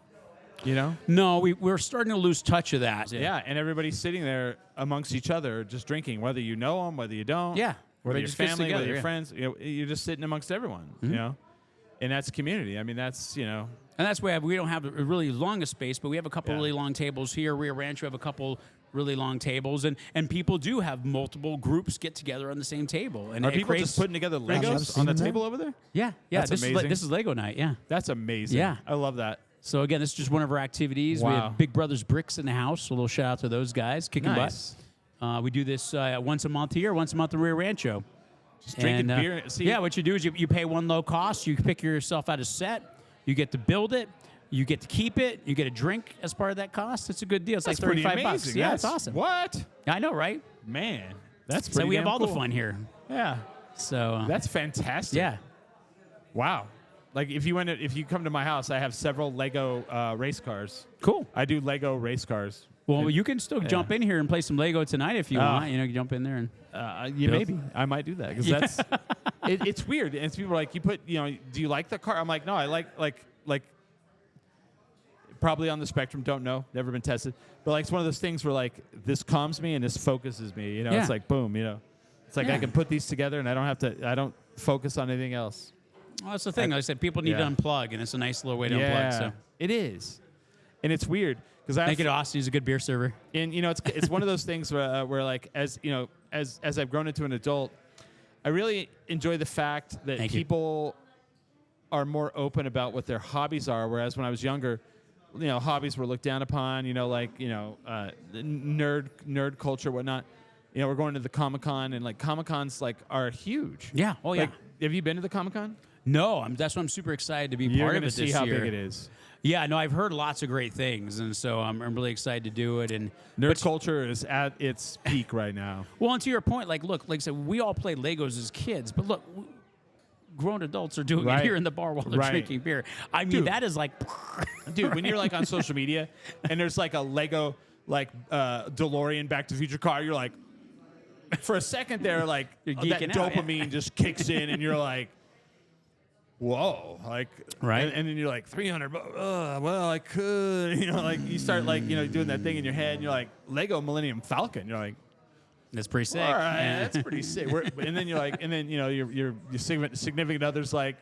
No, we're starting to lose touch of that. Yeah, and everybody's sitting there amongst each other, just drinking, whether you know them, whether you don't. Yeah, whether they your just fist family, whether together, your yeah. friends. You're just sitting amongst everyone. And that's community. I mean, that's And that's why we don't have a really long a space, but we have a couple Yeah. really long tables here. Rio Rancho have a couple really long tables, and people do have multiple groups get together on the same table. And Are it people creates, just putting together I've Legos seen on the them there. table over there? Yeah. That's This amazing. is Lego night. Yeah. That's amazing. Yeah. I love that. So again, this is just one of our activities. We Wow. have Big Brothers Bricks in the house. So a little shout out to those guys kicking Nice. butt. We do this once a month here, once a month in Rio Rancho. Just drinking And, beer. See, yeah, what you do is you pay one low cost. You pick yourself out a set. You get to build it. You get to keep it. You get a drink as part of that cost. It's a good deal. It's that's like pretty $35. amazing. Yeah, That's it's awesome. What? I know, right? Man, that's So pretty we have damn all the cool. fun here. Yeah, So that's fantastic. yeah. Wow. Like if you come to my house, I have several Lego race cars. Cool. I do Lego race cars. Well, you can still jump in here and play some Lego tonight if you want. You jump in there and Maybe I might do that because that's it's weird. And people are like, do you like the car? I'm like, no, I like probably on the spectrum. Don't know, never been tested. But like it's one of those things where like this calms me and this focuses me. Yeah. It's like boom. It's like Yeah. I can put these together and I don't focus on anything else. well, that's the thing. Like I said, people need to Yeah. unplug, and it's a nice little way to unplug. So it is, and it's weird because I thank you to Austin. He's a good beer server. And it's one of those things where like as I've grown into an adult, I really enjoy the fact that Thank you. people are more open about what their hobbies are. Whereas when I was younger, hobbies were looked down upon. Nerd culture, whatnot. We're going to the Comic-Con, and like Comic-Cons like are huge. Yeah. Oh yeah. Like, have you been to the Comic-Con? No, that's why I'm super excited to be You're part of gonna it see this how year. big it is. Yeah, no, I've heard lots of great things, and so I'm really excited to do it. And Nerd culture is at its peak right now. well, and to your point, like I said, we all played Legos as kids, but look, grown adults are doing Right. it here in the bar while they're Right. drinking beer. I mean, Dude. that is like, Dude, when you're like on social media and there's like a Lego DeLorean Back to the Future car, you're like, for a second there, like You're that geeking out, yeah. dopamine just kicks in and you're like, whoa, like Right. and then you're like $300. Well, I could, like you start like doing that thing in your head, and you're like Lego Millennium Falcon. You're like, that's pretty sick. all right, Yeah. that's pretty sick. And then you're like, your significant other's like,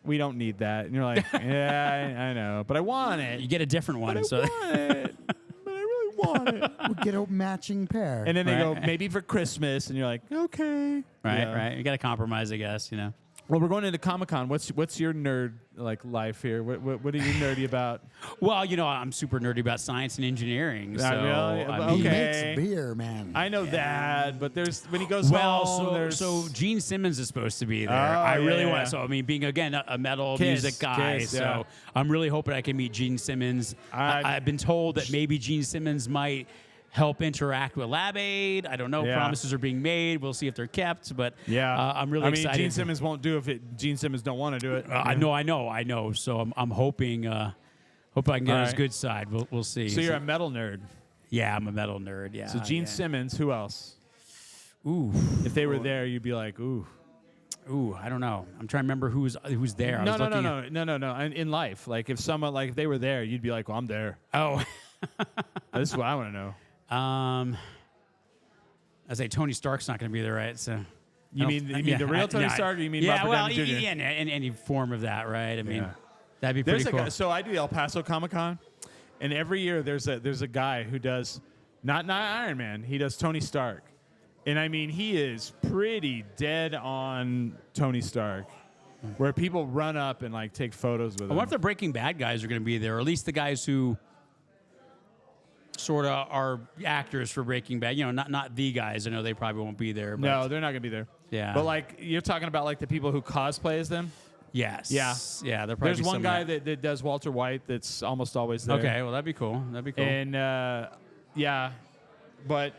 we don't need that, and you're like, yeah, I know, but I want it. You get a different one. But I So want it. But I really want it. We'll get a matching pair. And then they go, Right. maybe for Christmas, and you're like, okay. right, Yeah. right. You got to compromise, I guess. Well, we're going into Comic-Con. What's your nerd life here? What are you nerdy about? Well, I'm super nerdy about science and engineering. So, really? I mean, he Okay. makes beer, man. I know that, but there's when he goes Well, home. there's so Gene Simmons is supposed to be there. Oh, I really yeah. want. So I mean, being again a metal Kiss, music guy, Kiss, so yeah. I'm really hoping I can meet Gene Simmons. I've been told that maybe Gene Simmons might help interact with Lab Aid. I don't know. Yeah. Promises are being made. We'll see if they're kept. But yeah, I'm really excited. Gene Simmons won't do Gene Simmons don't want to do it. I know. So I'm hoping. Hope I can get on his Alright. good side. We'll see. So you're a metal nerd. Yeah, I'm a metal nerd. Yeah. So Gene yeah. Simmons, who else? Ooh. If they were there, you'd be like, ooh. Ooh, I don't know. I'm trying to remember who's there. I No, was no, looking no, at- no, no, no, no. In life, like if someone, like if they were there, you'd be like, well, I'm there. Oh. This is what I want to know. I say Tony Stark's not going to be there, right? So. You I mean don't- the real Tony yeah, Stark, or you mean yeah, Robert well, Downey Jr.? yeah, in any form of that, right? I mean, Yeah. that'd be There's pretty a cool. guy, so I do the El Paso Comic Con, and every year there's a guy who does not Iron Man, he does Tony Stark, and I mean he is pretty dead on Tony Stark, where people run up and like take photos with I him. wonder if the Breaking Bad guys are going to be there, or at least the guys who sort of are actors for Breaking Bad. You know, not the guys. I know they probably won't be there. But No, they're not gonna be there. Yeah. but like you're talking about like the people who cosplay as them. Yes. Yeah. Yeah. They're probably There's one some guy of that. that does Walter White that's almost always there. Okay. Well, that'd be cool. That'd be cool. And yeah, but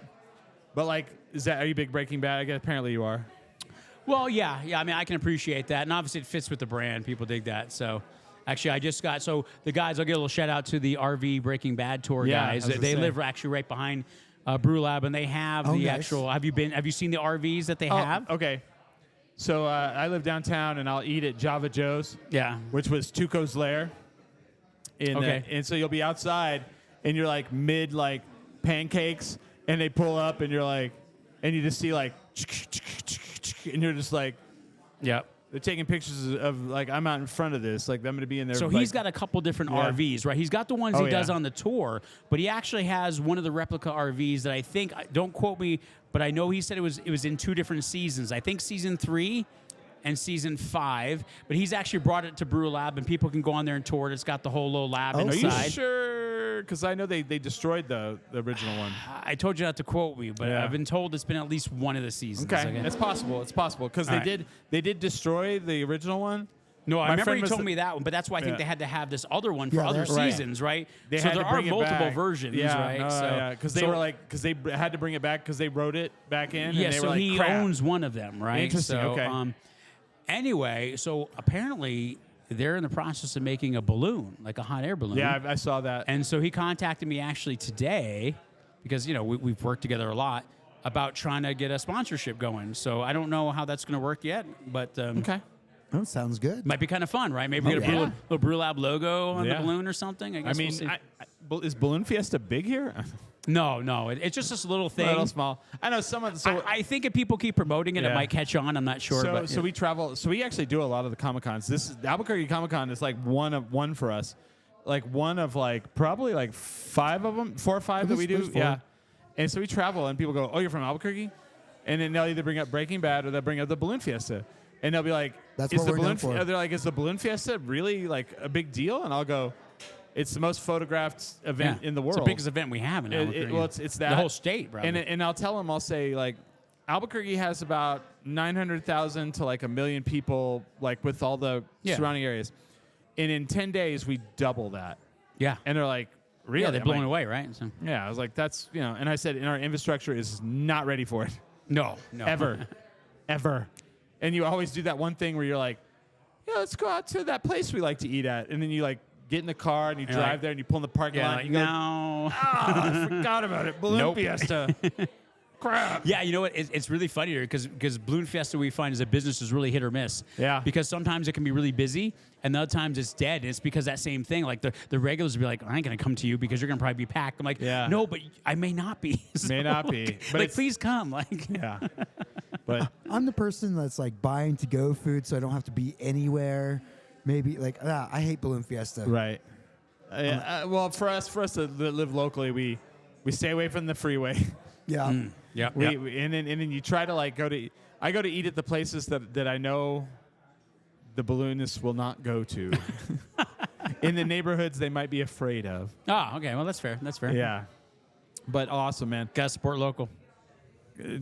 like, are you a big Breaking Bad? I guess apparently you are. Well, yeah. I mean, I can appreciate that, and obviously it fits with the brand. People dig that. So, actually, I just got the guys. I'll give a little shout out to the RV Breaking Bad tour Yeah, I guys. was gonna They say. live actually right behind Brew Lab, and they have Oh, the nice. actual. Have you seen the RVs that they have? Okay. So I live downtown, and I'll eat at Java Joe's, Yeah. which was Tuco's Lair. Okay. And so you'll be outside, and you're like mid like pancakes, and they pull up, and you're like, and you just see like, and you're just like, Yep. they're taking pictures of like I'm out in front of this, like I'm gonna be in there. So like, he's got a couple different Yeah. RVs, right? He's got the ones Oh, he does yeah. on the tour, but he actually has one of the replica RVs that I think, don't quote me, but I know he said it was in 2 different seasons. I think season 3 and season 5, but he's actually brought it to Brew Lab, and people can go on there and tour it. It's got the whole little lab Oh, Are inside. you sure? Because I know they destroyed the original one. I told you not to quote me, but Yeah. I've been told it's been at least one of the seasons. Okay, it's possible. It's possible because All they right. did destroy the original one. No, I My remember friend he was told the- me that one, but that's why I think Yeah. they had to have this other one for Yeah, other right. seasons, right? They so had there to are bring it multiple back. versions, yeah, right? No, so, yeah, because they so- were like, because they had to bring it back because they wrote it back in. Yeah, and they so were like, he crap. owns one of them, right? Interesting, So, okay. Anyway, so apparently they're in the process of making a balloon, like a hot air balloon. Yeah, I saw that. And so he contacted me actually today because, you know, we've worked together a lot about trying to get a sponsorship going. So I don't know how that's going to work yet, but Okay. Oh, sounds good. might be kind of fun, right? Maybe Oh, get a yeah. little Brew Lab logo on Yeah. the balloon or something. I I guess mean, we'll see. is Balloon Fiesta big here? No, it's just this little thing. Little small. I know someone. So I think if people keep promoting it, it Yeah. might catch on. I'm not sure. So, but so we travel. So we actually do a lot of the Comic Cons. The Albuquerque Comic Con is like one for us, like one of like probably like 5 of them, 4 or 5 that we do. There's 4. Yeah, and so we travel, and people go, "Oh, you're from Albuquerque," and then they'll either bring up Breaking Bad or they'll bring up the Balloon Fiesta, and they'll be like, That's "Is what the we're balloon?" known for. They're like, "Is the Balloon Fiesta really like a big deal?" And I'll go, "It's the most photographed event in the world. It's the biggest event we have in Albuquerque. Well, it's that the whole state, bro. And I'll tell them, I'll say like, Albuquerque has about 900,000 to like 1 million people, like with all the Yeah. surrounding areas, and in 10 days we double that. yeah, And they're like, really? yeah, they're I'm blown like, away, right? So, Yeah, I was like, that's and I said, and our infrastructure is not ready for it no, ever, ever. And you always do that one thing where you're like, yeah, let's go out to that place we like to eat at, and then you like get in the car and you You're drive like- there and you pull in the parking yeah, lot. like, And you go, no. I forgot about it. Balloon Nope. Fiesta. Crap. Yeah, you know what? It's really funny here because Balloon Fiesta we find as a business is really hit or miss. Yeah. Because sometimes it can be really busy, and other times it's dead. And it's because that same thing. Like the regulars will be like, I ain't gonna come to you because you're gonna probably be packed. I'm like, Yeah. no, but I may not be. May not be, like, but it's- please come. Like, Yeah. But I'm the person that's like buying to go food, so I don't have to be anywhere. Maybe like I hate Balloon Fiesta. right. Well, for us to live locally, we stay away from the freeway. Yeah. yeah, And then you try to like I go to eat at the places that I know the balloonists will not go to. In the neighborhoods they might be afraid of. Oh, okay. Well, that's fair. That's fair. Yeah. But awesome, man. Gotta support local.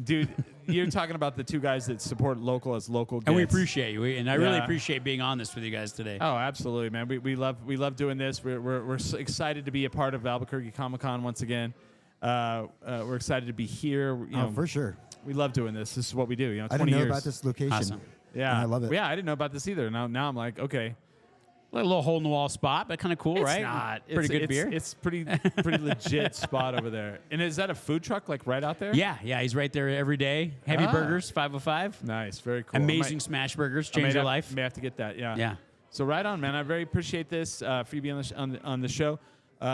Dude, you're talking about the 2 guys that support local as local gets. And we appreciate you. And I really Yeah. appreciate being on this with you guys today. Oh, absolutely, man. We love doing this. We're so excited to be a part of Albuquerque Comic Con once again. We're excited to be here. You know, For sure. we love doing this. This is what we do. 20 I didn't know years. about this location. Awesome. Yeah, And I love it. Yeah, I didn't know about this either. Now I'm like, okay. Like a little hole in the wall spot, but kind of cool, It's right? not. Pretty good beer. It's pretty legit spot over there. And is that a food truck like right out there? Yeah, he's right there every day. Heavy Ah. Burgers, 505. Nice. Very cool. Amazing smash burgers, I might change your have- life. May have to get that. Yeah. Yeah. So right on, man. I very appreciate this for you being on the show.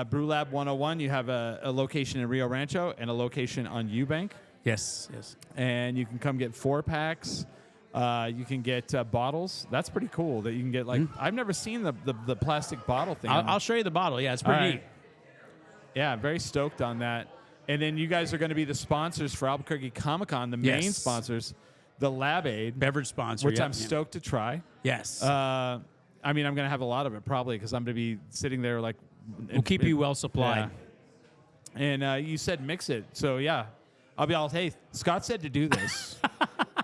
Brew Lab 101. You have a location in Rio Rancho and a location on Eubank, Yes. and you can come get 4-packs. You can get bottles. That's pretty cool that you can get. Like I've never seen the plastic bottle thing. I'll show you the bottle. Yeah, it's pretty All right. neat. Yeah, very stoked on that. And then you guys are going to be the sponsors for Albuquerque Comic Con, the main Yes. sponsors, the Lab Aid, Beverage sponsor. which yep, I'm yeah. stoked to try. Yes. I mean, I'm going to have a lot of it probably because I'm going to be sitting there like. we'll keep you well supplied. Yeah. And you said mix it, so yeah, I'll be all. Hey, Scott said to do this.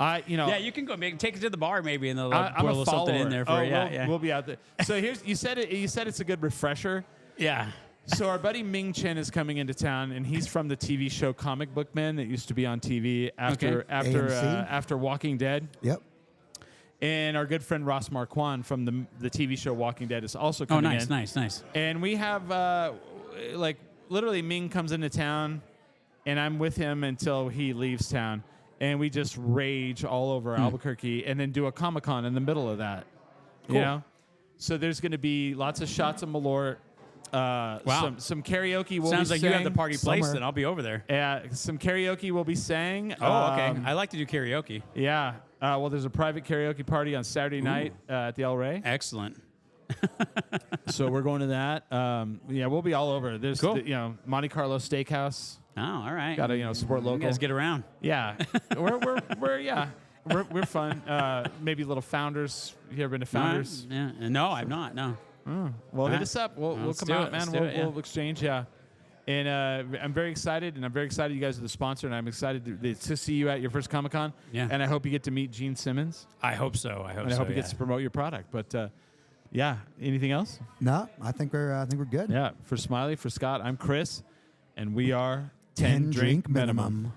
Yeah, you can go take it to the bar maybe, and they'll I'm pour a a little follower. something in there for you. we'll, Yeah. we'll be out there. So here's you said it's a good refresher. Yeah. So our buddy Ming Chen is coming into town, and he's from the TV show Comic Book Men that used to be on TV after AMC? after Walking Dead. Yep. And our good friend Ross Marquand from the TV show Walking Dead is also Oh, coming nice, in. nice. And we have like literally Ming comes into town, and I'm with him until he leaves town, and we just rage all over Albuquerque, and then do a Comic-Con in the middle of that. You Cool. know, so there's going to be lots of shots of Malort. Wow. Some karaoke. Will Sounds be like you have sang. the party place, somewhere. then I'll be over there. Some karaoke will be sang. Oh, okay. I like to do karaoke. Yeah. Well, there's a private karaoke party on Saturday night at the El Rey. Excellent. So we're going to that. Yeah, we'll be all over. There's, Cool. Monte Carlo Steakhouse. Oh, all right. Got to, support You local. guys get around. Yeah. We're fun. Maybe little Founders. You ever been to Founders? All right. Yeah. No, I've not. No. Well, hit right. us up. We'll Let's come do out, it. man. Let's do it, yeah. We'll exchange, yeah. And I'm very excited, and I'm very excited you guys are the sponsor, and I'm excited to see you at your first Comic-Con. Yeah. And I hope you get to meet Gene Simmons, I hope so. and I hope he gets to promote your product. But yeah, anything else? No, I think we're good. Yeah. For Smiley, for Scott, I'm Chris, and we are 10 drink minimum.